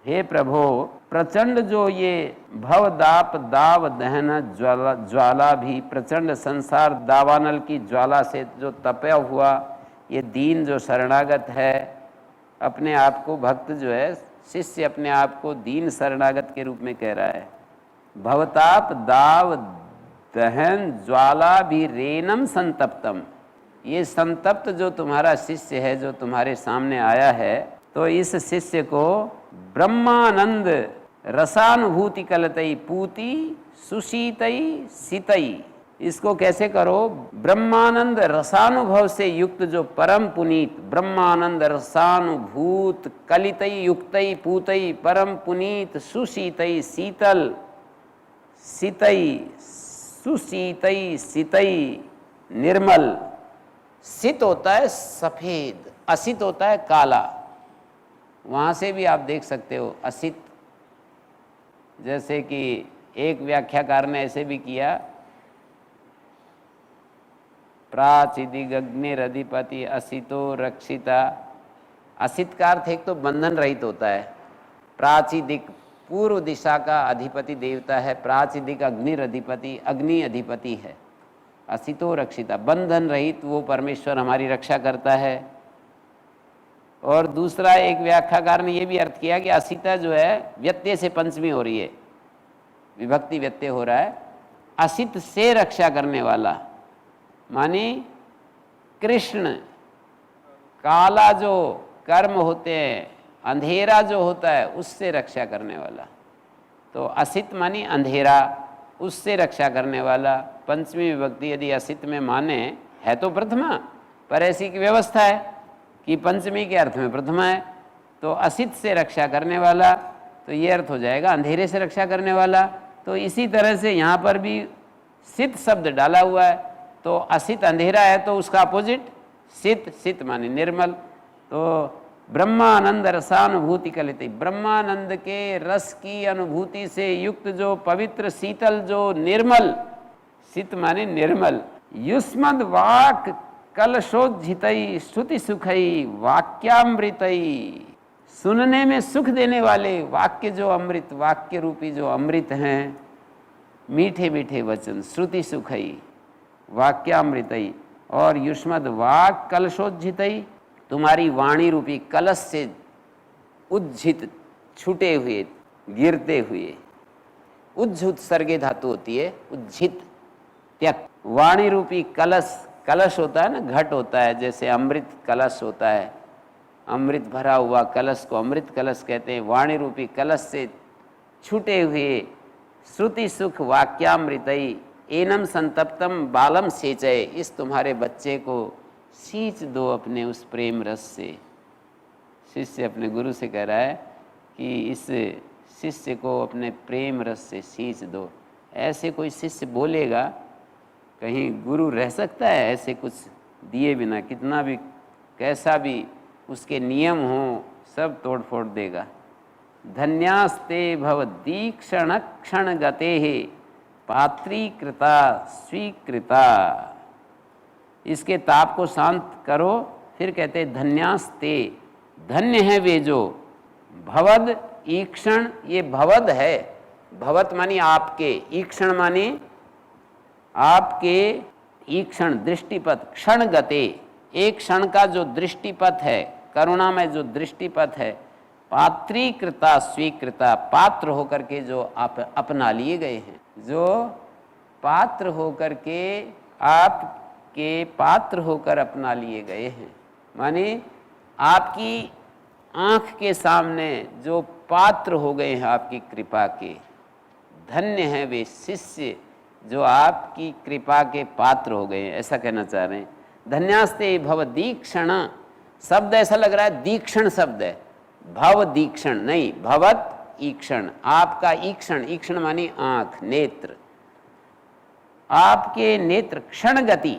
हे प्रभो, प्रचंड जो ये भव दाप दाव दहन ज्वाला भी, प्रचंड संसार दावानल की ज्वाला से जो तपया हुआ ये दीन जो शरणागत है, अपने आप को भक्त जो है, शिष्य अपने आप को दीन शरणागत के रूप में कह रहा है। भवताप दाव दहन ज्वाला भी रेनम संतप्तम, ये संतप्त जो तुम्हारा शिष्य है, जो तुम्हारे सामने आया है, तो इस शिष्य को ब्रह्मानंद रसानुभूति कलतई पूति सुशीतई सितई, इसको कैसे करो? ब्रह्मानंद रसानुभव से युक्त जो परम पुनीत, ब्रह्मानंद रसानुभूत कलितई युक्तई पूतई परम पुनीत सुशीतई शीतल शीतई सुशीतई शीतई निर्मल। शीत होता है सफेद, असित होता है काला। वहाँ से भी आप देख सकते हो असित। जैसे कि एक व्याख्याकार ने ऐसे भी किया, प्राचिदिग्निरधिपति असितो रक्षिता। असित का अर्थ एक तो बंधन रहित होता है। प्राचिदिक पूर्व दिशा का अधिपति देवता है, प्राचिदिक अग्निर अधिपति, अग्नि अधिपति है। असितो रक्षिता, बंधन रहित वो परमेश्वर हमारी रक्षा करता है। और दूसरा एक व्याख्याकार ने ये भी अर्थ किया कि असिता जो है व्यत्यय से पंचमी हो रही है, विभक्ति व्यत्यय हो रहा है। असित से रक्षा करने वाला माने कृष्ण। काला जो कर्म होते हैं, अंधेरा जो होता है, उससे रक्षा करने वाला। तो असित मानी अंधेरा, उससे रक्षा करने वाला। पंचमी विभक्ति यदि असित में माने है तो प्रथमा, पर ऐसी की व्यवस्था है कि पंचमी के अर्थ में प्रथमा है, तो असित से रक्षा करने वाला, तो ये अर्थ हो जाएगा अंधेरे से रक्षा करने वाला। तो इसी तरह से यहाँ पर भी सित शब्द डाला हुआ है, तो असित अंधेरा है तो उसका अपोजिट सित, सित माने निर्मल। तो ब्रह्मानंद रसानुभूति कलित, ब्रह्मानंद के रस की अनुभूति से युक्त जो पवित्र शीतल जो निर्मल, सित माने निर्मल। युष्मद वाक कलशोज्झितई श्रुति सुखई वाक्यामृतई, सुनने में सुख देने वाले वाक्य जो अमृत, वाक्य रूपी जो अमृत हैं, मीठे मीठे वचन, श्रुति सुखई वाक्यामृतई। और युष्मद वाक कलशोज्झितई, तुम्हारी वाणी रूपी कलश से उज्झित, छूटे हुए, गिरते हुए। उज्झुत सर्गे धातु होती है, उज्झित त्यक्त। वाणी रूपी कलश, कलश होता है ना, घट होता है, जैसे अमृत कलश होता है, अमृत भरा हुआ कलश को अमृत कलश कहते हैं। वाणी रूपी कलश से छूटे हुए श्रुति सुख वाक्यामृतई। एनम संतप्तम बालम सेचय, इस तुम्हारे बच्चे को सींच दो अपने उस प्रेम रस से। शिष्य अपने गुरु से कह रहा है कि इस शिष्य को अपने प्रेम रस से सींच दो। ऐसे कोई शिष्य बोलेगा, कहीं गुरु रह सकता है ऐसे कुछ दिए बिना? कितना भी कैसा भी उसके नियम हो, सब तोड़ फोड़ देगा। धन्यास्ते भव दीक्षण क्षण गते पात्रीकृता स्वीकृता। इसके ताप को शांत करो, फिर कहते धन्यास्ते, धन्य है वे जो भवद ईक्षण, ये भवद है, भवत मानी आपके, ईक्षण मानी आपके, ईक्षण दृष्टिपथ, क्षण गते, एक क्षण का जो दृष्टिपथ है, करुणा में जो दृष्टिपथ है। पात्रीकृता स्वीकृता, पात्र होकर के जो आप अपना लिए गए हैं, जो पात्र होकर के आपके पात्र होकर अपना लिए गए हैं, माने आपकी आँख के सामने जो पात्र हो गए हैं आपकी कृपा के। धन्य हैं वे शिष्य जो आपकी कृपा के पात्र हो गए हैं, ऐसा कहना चाह रहे हैं। धन्यास्ते भव दीक्षण, शब्द ऐसा लग रहा है दीक्षण शब्द है, भव दीक्षण नहीं, भवत ईक्षण, आपका ईक्षण, ईक्षण मानी आँख, नेत्र, आपके नेत्र क्षण गति,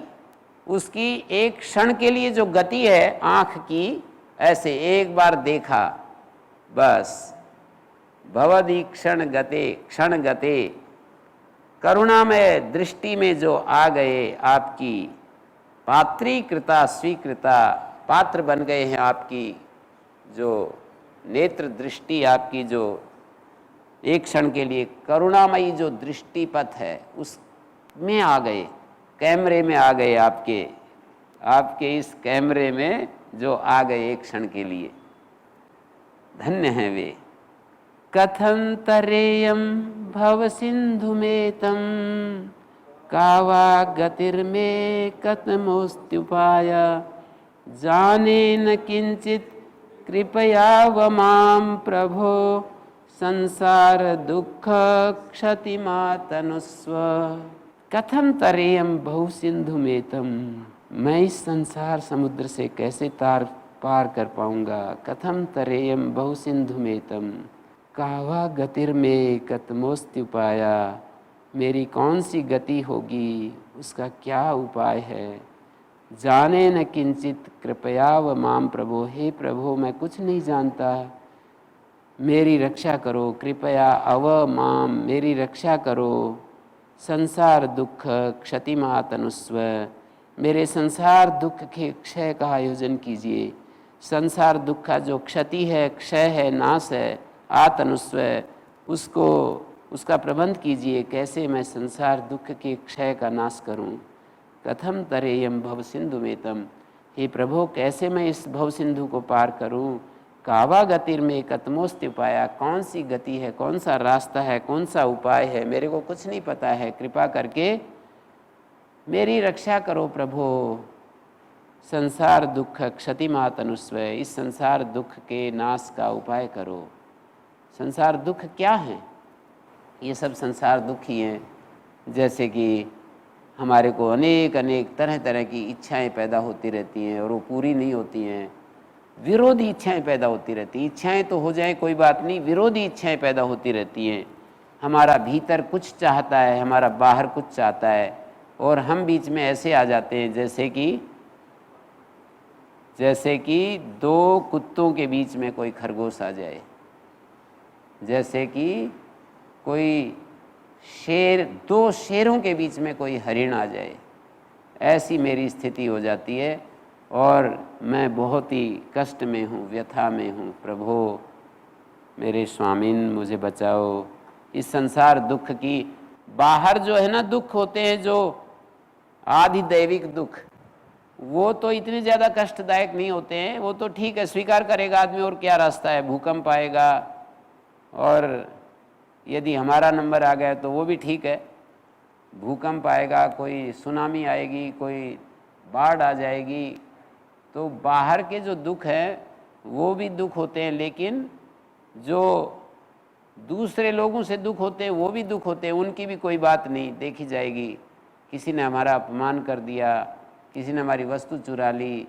उसकी एक क्षण के लिए जो गति है आँख की, ऐसे एक बार देखा बस। भवदीक्षण गते, क्षण गते, करुणामय दृष्टि में जो आ गए आपकी, पात्रीकृता स्वीकृता, पात्र बन गए हैं आपकी, जो नेत्र दृष्टि आपकी जो एक क्षण के लिए करुणामयी जो दृष्टिपथ है उसमें आ गए, कैमरे में आ गए, आपके इस कैमरे में जो आ गए एक क्षण के लिए। धन्य हैं वे। कथं तरेयं भव सिंधु में तम कावा गतिर्मे कथमोस्त्युपाय जाने न किंचित कृपया व मां प्रभो संसार दुख क्षतिमातनुस्व। कथम तरेयम बहु सिंधु मेतम, मैं इस संसार समुद्र से कैसे पार कर पाऊंगा। कथम तरेयम बहु सिंधु मेतम, कावा गतिर्मे कतमोस्त्युपाया, मेरी कौन सी गति होगी, उसका क्या उपाय है। जाने न किंचित कृपया व माम प्रभो, हे प्रभो मैं कुछ नहीं जानता, मेरी रक्षा करो। कृपया अव माम, मेरी रक्षा करो। संसार दुख क्षतिमातनुस्व, मेरे संसार दुख के क्षय का आयोजन कीजिए। संसार दुख का जो क्षति है, क्षय है, नाश है, आतनुस्व, उसको उसका प्रबंध कीजिए। कैसे मैं संसार दुख के क्षय का नाश करूं। कथम तरेयम भव सिंधु मेतम, हे प्रभो कैसे मैं इस भव सिंधु को पार करूं। कावा गतिर में कतमोस्ति उपाया, कौन सी गति है, कौन सा रास्ता है, कौन सा उपाय है, मेरे को कुछ नहीं पता है। कृपा करके मेरी रक्षा करो प्रभो। संसार दुख क्षतिमातनुस्व, इस संसार दुख के नाश का उपाय करो। संसार दुख क्या है? ये सब संसार दुख ही हैं। जैसे कि हमारे को अनेक अनेक तरह तरह की इच्छाएं पैदा होती रहती हैं और वो पूरी नहीं होती हैं। विरोधी इच्छाएं पैदा होती रहती हैं। इच्छाएं तो हो जाए कोई बात नहीं, विरोधी इच्छाएं पैदा होती रहती हैं। हमारा भीतर कुछ चाहता है, हमारा बाहर कुछ चाहता है, और हम बीच में ऐसे आ जाते हैं जैसे कि दो कुत्तों के बीच में कोई खरगोश आ जाए, जैसे कि कोई दो शेरों के बीच में कोई हरिण आ जाए। ऐसी मेरी स्थिति हो जाती है और मैं बहुत ही कष्ट में हूँ, व्यथा में हूँ। प्रभो मेरे स्वामीन मुझे बचाओ इस संसार दुख की। बाहर जो है ना दुख होते हैं, जो आधि दैविक दुख, वो तो इतने ज़्यादा कष्टदायक नहीं होते हैं। वो तो ठीक है, स्वीकार करेगा आदमी, और क्या रास्ता है। भूकंप आएगा और यदि हमारा नंबर आ गया तो वो भी ठीक है। भूकंप आएगा, कोई सुनामी आएगी, कोई बाढ़ आ जाएगी, तो बाहर के जो दुख हैं वो भी दुख होते हैं, लेकिन जो दूसरे लोगों से दुख होते हैं वो भी दुख होते हैं। उनकी भी कोई बात नहीं देखी जाएगी। किसी ने हमारा अपमान कर दिया, किसी ने हमारी वस्तु चुरा ली,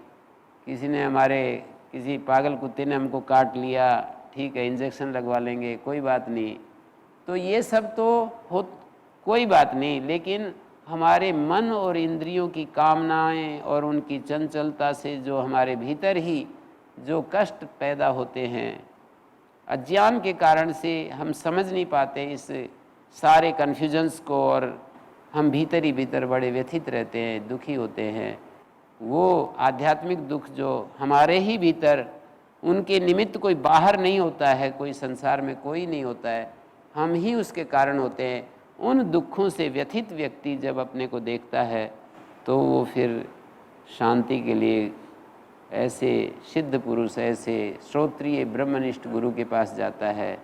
किसी पागल कुत्ते ने हमको काट लिया, ठीक है इंजेक्शन लगवा लेंगे, कोई बात नहीं। तो ये सब तो कोई बात नहीं, लेकिन हमारे मन और इंद्रियों की कामनाएं और उनकी चंचलता से जो हमारे भीतर ही जो कष्ट पैदा होते हैं, अज्ञान के कारण से हम समझ नहीं पाते इस सारे कन्फ्यूजन्स को, और हम भीतर ही भीतर बड़े व्यथित रहते हैं, दुखी होते हैं। वो आध्यात्मिक दुख जो हमारे ही भीतर, उनके निमित्त कोई बाहर नहीं होता है, कोई संसार में कोई नहीं होता है, हम ही उसके कारण होते हैं। उन दुखों से व्यथित व्यक्ति जब अपने को देखता है तो वो फिर शांति के लिए ऐसे सिद्ध पुरुष, ऐसे श्रोत्रिय ब्रह्मनिष्ठ गुरु के पास जाता है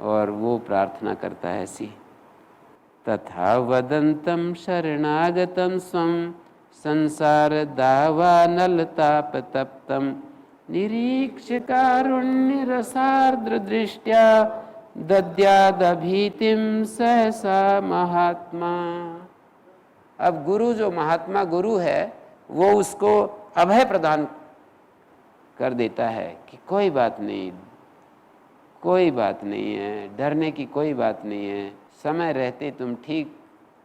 और वो प्रार्थना करता है ऐसी। तथा वदंतम शरणागतम स्वम संसार दावानलताप तप्तम निरीक्ष्य कारुण्य रसार्द्र दृष्ट्या दद्यादभीतिम सहसा महात्मा। अब गुरु जो महात्मा गुरु है वो उसको अभय प्रदान कर देता है कि कोई बात नहीं, कोई बात नहीं है, डरने की कोई बात नहीं है, समय रहते तुम ठीक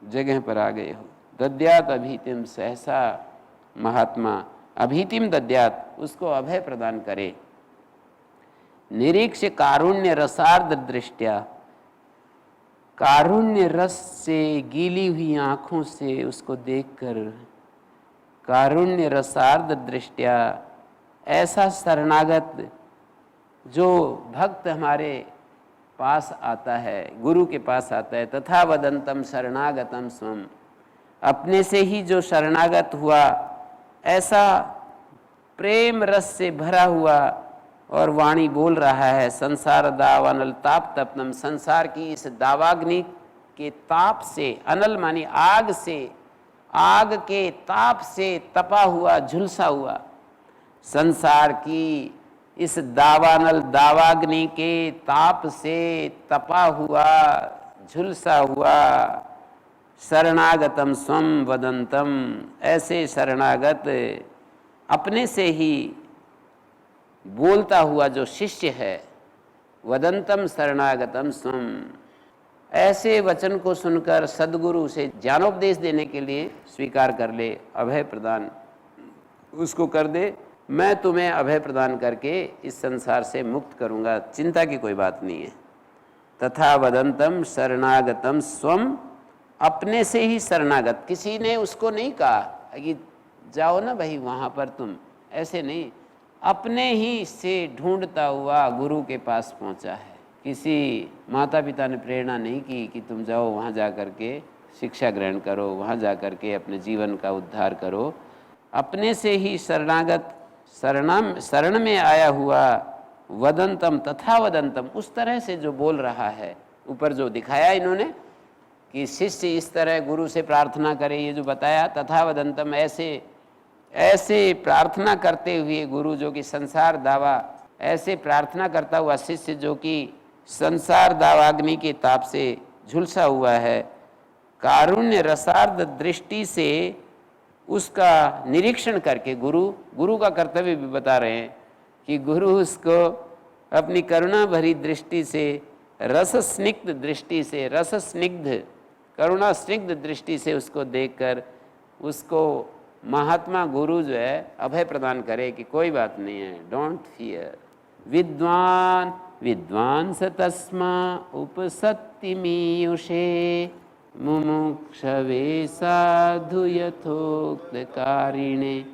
जगह पर आ गए हो। दद्यात अभीतिम सहसा महात्मा, अभीतिम दद्यात, उसको अभय प्रदान करे। निरीक्ष कारुण्य रसार्ध दृष्टिया, कारुण्य रस से गीली हुई आँखों से उसको देखकर, कारुण्य रसार्ध दृष्टिया, ऐसा शरणागत जो भक्त हमारे पास आता है, गुरु के पास आता है। तथा वदंतम शरणागतम स्वम, अपने से ही जो शरणागत हुआ, ऐसा प्रेम रस से भरा हुआ और वाणी बोल रहा है। संसार दाव अनल ताप तपनम, संसार की इस दावाग्नि के ताप से, अनल मानी आग से, आग के ताप से तपा हुआ, झुलसा हुआ, संसार की इस दावानल दावाग्नि के ताप से तपा हुआ, झुलसा हुआ शरणागतम स्वम वदंतम, ऐसे शरणागत अपने से ही बोलता हुआ जो शिष्य है, वदंतम शरणागतम स्वम, ऐसे वचन को सुनकर सद्गुरु से ज्ञानोपदेश देने के लिए स्वीकार कर ले, अभय प्रदान उसको कर दे, मैं तुम्हें अभय प्रदान करके इस संसार से मुक्त करूंगा, चिंता की कोई बात नहीं है। तथा वदंतम शरणागतम स्वम, अपने से ही शरणागत, किसी ने उसको नहीं कहा कि जाओ ना भाई वहाँ पर तुम, ऐसे नहीं, अपने ही से ढूंढता हुआ गुरु के पास पहुँचा है। किसी माता पिता ने प्रेरणा नहीं की कि तुम जाओ वहाँ जा कर के शिक्षा ग्रहण करो, वहाँ जा कर के अपने जीवन का उद्धार करो। अपने से ही शरणागत, शरण में आया हुआ, वदंतम तथा वदंतम, उस तरह से जो बोल रहा है। ऊपर जो दिखाया इन्होंने कि शिष्य इस तरह गुरु से प्रार्थना करे, ये जो बताया, तथा वदंतम, ऐसे प्रार्थना करते हुए गुरु जो कि संसार दावा, ऐसे प्रार्थना करता हुआ शिष्य जो कि संसार दावाग्नि के ताप से झुलसा हुआ है, कारुण्य रसार्ध दृष्टि से उसका निरीक्षण करके, गुरु का कर्तव्य भी बता रहे हैं कि गुरु उसको अपनी करुणा भरी दृष्टि से, रस स्निग्ध दृष्टि से, रस स्निग्ध करुणा स्निग्ध दृष्टि से उसको देखकर उसको महात्मा गुरु जो है अभय प्रदान करे कि कोई बात नहीं है, डोंट फियर। विद्वान स तस्मा उपसत्तिमीयुषे मुमुक्षवे साधु यथोक्तकारिणे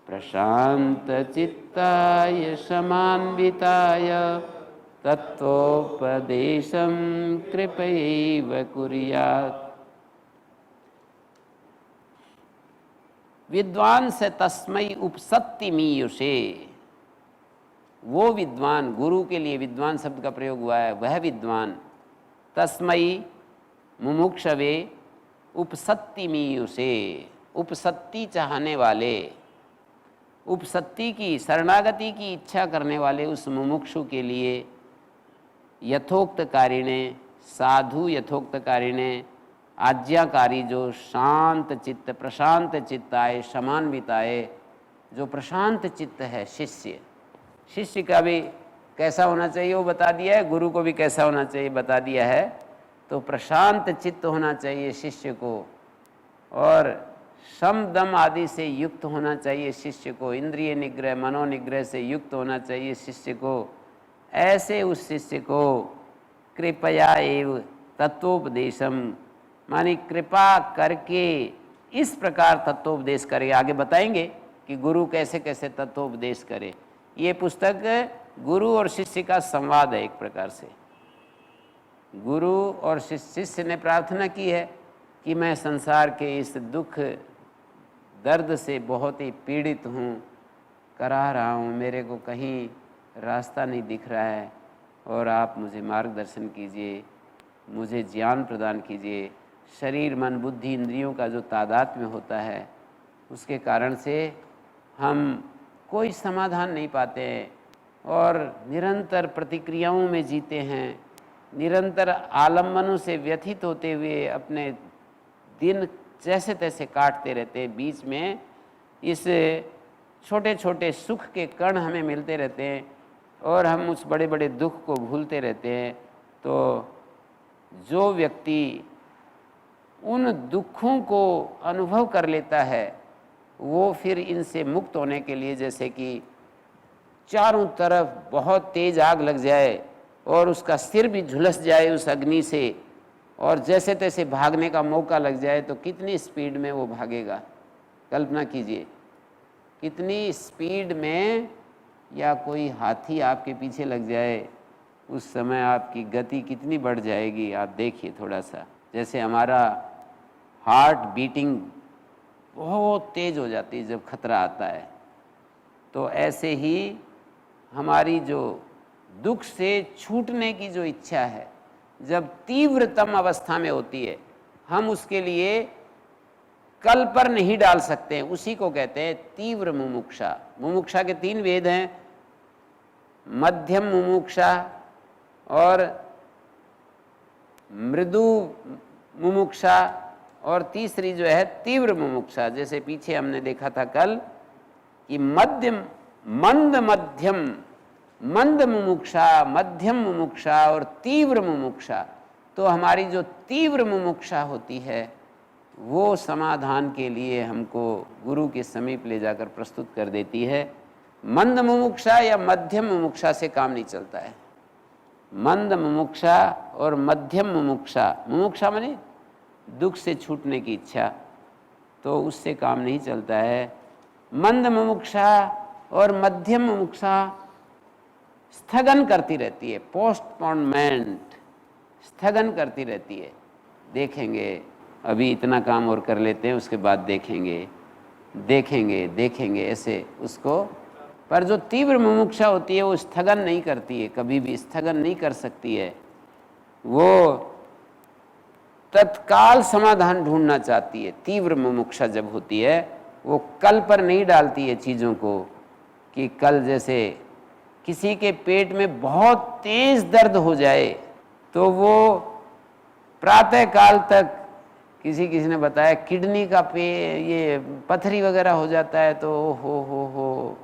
प्रशांत चित्ताय समान्विताय तत्वोपदेशं कृपैव कुर्यात्। विद्वान से तस्मै उपसत्तिमीयुषे, वो विद्वान, गुरु के लिए विद्वान शब्द का प्रयोग हुआ है, वह विद्वान, तस्मै मुमुक्षवे उपसत्तिमीयुषे, उपसत्ति चाहने वाले, उपसत्ति की, शरणागति की इच्छा करने वाले उस मुमुक्षु के लिए, यथोक्तकारिणे, साधु यथोक्तकारिणे, आज्ञाकारी जो शांत चित्त, प्रशांत चित्ताय, समान्विताय, जो प्रशांत चित्त है शिष्य, शिष्य का भी कैसा होना चाहिए वो बता दिया है, गुरु को भी कैसा होना चाहिए बता दिया है। तो प्रशांत चित्त होना चाहिए शिष्य को, और शम दम आदि से युक्त होना चाहिए शिष्य को, इंद्रिय निग्रह मनोनिग्रह से युक्त होना चाहिए शिष्य को। ऐसे उस शिष्य को कृपया एव तत्वोपदेशम, मानी कृपा करके इस प्रकार तत्वोपदेश करे। आगे बताएंगे कि गुरु कैसे कैसे तत्वोपदेश करे। ये पुस्तक गुरु और शिष्य का संवाद है एक प्रकार से। गुरु और शिष्य ने प्रार्थना की है कि मैं संसार के इस दुख दर्द से बहुत ही पीड़ित हूँ, करा रहा हूँ, मेरे को कहीं रास्ता नहीं दिख रहा है, और आप मुझे मार्गदर्शन कीजिए, मुझे ज्ञान प्रदान कीजिए। शरीर मन बुद्धि इंद्रियों का जो तादात्म्य होता है उसके कारण से हम कोई समाधान नहीं पाते हैं और निरंतर प्रतिक्रियाओं में जीते हैं, निरंतर आलम्बनों से व्यथित होते हुए अपने दिन जैसे तैसे काटते रहते हैं। बीच में इस छोटे छोटे सुख के कण हमें मिलते रहते हैं और हम उस बड़े बड़े दुख को भूलते रहते हैं। तो जो व्यक्ति उन दुखों को अनुभव कर लेता है वो फिर इनसे मुक्त होने के लिए, जैसे कि चारों तरफ बहुत तेज आग लग जाए और उसका सिर भी झुलस जाए उस अग्नि से, और जैसे तैसे भागने का मौका लग जाए तो कितनी स्पीड में वो भागेगा। कल्पना कीजिए कितनी स्पीड में, या कोई हाथी आपके पीछे लग जाए उस समय आपकी गति कितनी बढ़ जाएगी। आप देखिए थोड़ा सा, जैसे हमारा हार्ट बीटिंग बहुत तेज हो जाती है जब खतरा आता है, तो ऐसे ही हमारी जो दुख से छूटने की जो इच्छा है जब तीव्रतम अवस्था में होती है, हम उसके लिए कल पर नहीं डाल सकते हैं। उसी को कहते हैं तीव्र मुमुक्षा। मुमुक्षा के 3 भेद हैं, मध्यम मुमुक्षा और मृदु मुमुक्षा और तीसरी जो है तीव्र मुमुक्षा। जैसे पीछे हमने देखा था कल कि मध्यम मंद मध्यम मंद मुमुक्षा, मध्यम मुमुक्षा और तीव्र मुमुक्षा। तो हमारी जो तीव्र मुमुक्षा होती है वो समाधान के लिए हमको गुरु के समीप ले जाकर प्रस्तुत कर देती है। मंद मुमुक्षा या मध्यम मुमुक्षा से काम नहीं चलता है। मंद मुमुक्षा और मध्यम मुमुक्षा, मुमुक्षा माने दुख से छूटने की इच्छा, तो उससे काम नहीं चलता है। मंद मुमुक्षा और मध्यम मुमुक्षा स्थगन करती रहती है, पोस्टपोनमेंट, स्थगन करती रहती है। देखेंगे, अभी इतना काम और कर लेते हैं, उसके बाद देखेंगे देखेंगे देखेंगे, ऐसे उसको। पर जो तीव्र मुमुक्षा होती है वो स्थगन नहीं करती है, कभी भी स्थगन नहीं कर सकती है। वो तत्काल समाधान ढूंढना चाहती है। तीव्र मुमुक्षा जब होती है वो कल पर नहीं डालती है चीज़ों को, कि कल जैसे किसी के पेट में बहुत तेज दर्द हो जाए तो वो प्रातः काल तक, किसी ने बताया किडनी का ये पथरी वगैरह हो जाता है, तो हो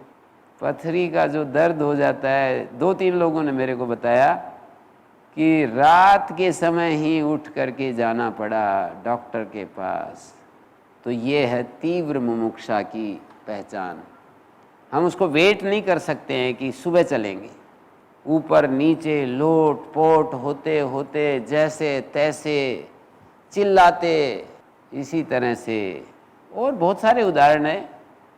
पथरी का जो दर्द हो जाता है, 2-3 लोगों ने मेरे को बताया कि रात के समय ही उठ करके जाना पड़ा डॉक्टर के पास। तो ये है तीव्र मुमुक्षा की पहचान। हम उसको वेट नहीं कर सकते हैं कि सुबह चलेंगे, ऊपर नीचे लोट पोट होते होते जैसे तैसे चिल्लाते, इसी तरह से और बहुत सारे उदाहरण हैं।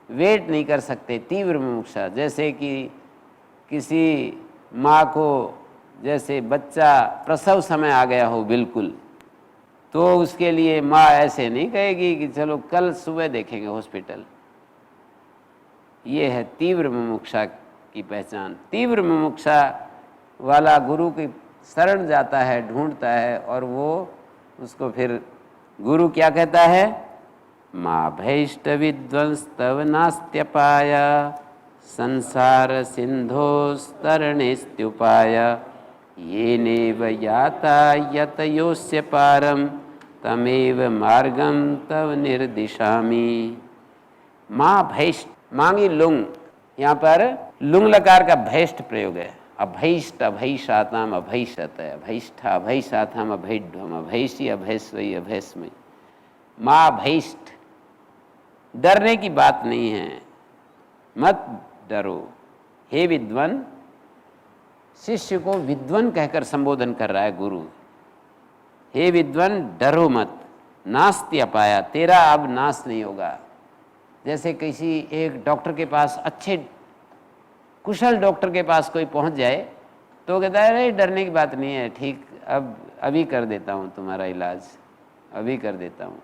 वेट नहीं कर सकते तीव्र मुमुक्षा। जैसे कि किसी माँ को, जैसे बच्चा प्रसव समय आ गया हो बिल्कुल, तो उसके लिए माँ ऐसे नहीं कहेगी कि चलो कल सुबह देखेंगे हॉस्पिटल। ये है तीव्र मुमुक्षा की पहचान। तीव्र मुमुक्षा वाला गुरु की शरण जाता है, ढूंढता है, और वो उसको फिर गुरु क्या कहता है, माँ भैष्ट विध्वंस तव नास्त्यपाय संसार सिंधोस्तरणेस्त्युपाय येनेव याता यतयोस्य पारम तमेव मार्गम तव निर्दिशामि। माँ भैष्ट, मांगी लुंग, यहाँ पर लुंग लकार का भैष्ट प्रयोग है। अभैष्ट अभैषाताम अभैषत, अभैष्ठ अभैषाताम अभैढ्वम, अभैषी अभैस्वई अभैस्मयी। माँ भैष्ट, डरने की बात नहीं है, मत डरो। हे विद्वान, शिष्य को विद्वान कहकर संबोधन कर रहा है गुरु। हे विद्वान, डरो मत, नास्ति अपाया, तेरा अब नाश नहीं होगा। जैसे किसी एक डॉक्टर के पास, अच्छे कुशल डॉक्टर के पास कोई पहुंच जाए तो कहता है अरे डरने की बात नहीं है, ठीक, अब अभी कर देता हूं तुम्हारा इलाज, अभी कर देता हूं।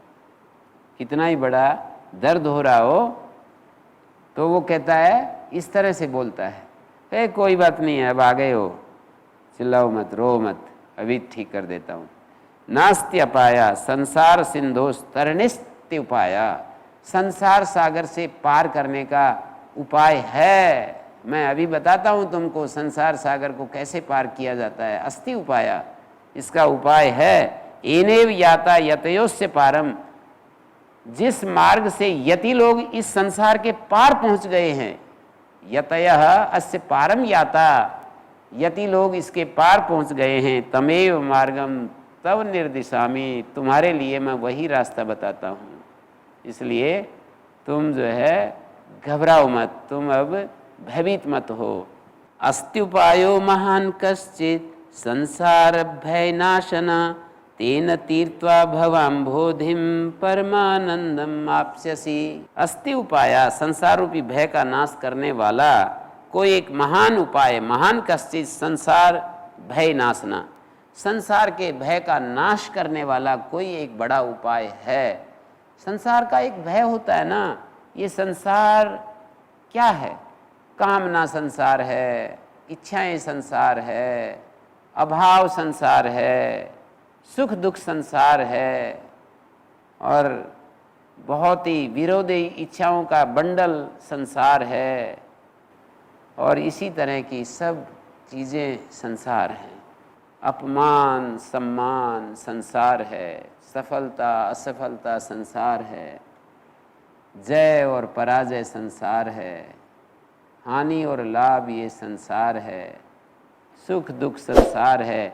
कितना ही बड़ा दर्द हो रहा हो तो वो कहता है, इस तरह से बोलता है, कोई बात नहीं है, अब आ गए हो, चिल्लाओ मत, रो मत, अभी ठीक कर देता हूँ। नास्ति अपाया संसार सिंधोस तरणिस्ति उपाया, संसार सागर से पार करने का उपाय है। मैं अभी बताता हूँ तुमको संसार सागर को कैसे पार किया जाता है। अस्ति उपाया, इसका उपाय है। एनेव याता यतयोस्य पारम, जिस मार्ग से यति लोग इस संसार के पार पहुंच गए हैं, यतयः अस्य पारम याता, यति लोग इसके पार पहुंच गए हैं, तमेव मार्गम तव निर्दिशामि, तुम्हारे लिए मैं वही रास्ता बताता हूँ। इसलिए तुम जो है घबराओ मत, तुम अब भयभीत मत हो। अस्त्युपायो महान कश्चित संसार भय नाशना, तेन तीर्त्वा भवाम्भोधिम परमानंदम आप्स्यसि। अस्ति उपाया, संसार रूपी भय का नाश करने वाला कोई एक महान उपाय, महान कश्चित संसार भय नाशना, संसार के भय का नाश करने वाला कोई एक बड़ा उपाय है। संसार का एक भय होता है ना, ये संसार क्या है, कामना संसार है, इच्छाएं संसार है, अभाव संसार है, सुख दुख संसार है, और बहुत ही विरोधी इच्छाओं का बंडल संसार है, और इसी तरह की सब चीज़ें संसार हैं। अपमान सम्मान संसार है, सफलता असफलता संसार है, जय और पराजय संसार है, हानि और लाभ ये संसार है, सुख दुख संसार है।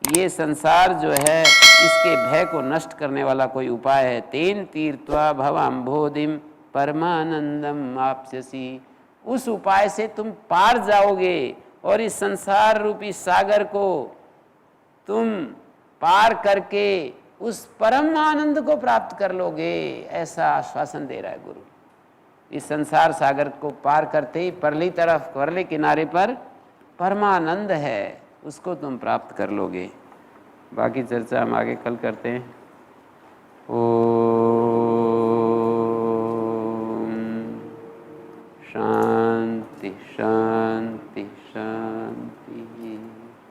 ये संसार जो है इसके भय को नष्ट करने वाला कोई उपाय है। तेन तीर्त्वा भवाम्भोधिम परमानंदम आपस्यसि। उस उपाय से तुम पार जाओगे और इस संसार रूपी सागर को तुम पार करके उस परम आनंद को प्राप्त कर लोगे, ऐसा आश्वासन दे रहा है गुरु। इस संसार सागर को पार करते ही परली तरफ, परले किनारे पर परमानंद है, उसको तुम प्राप्त कर लोगे। बाकी चर्चा हम आगे कल करते हैं।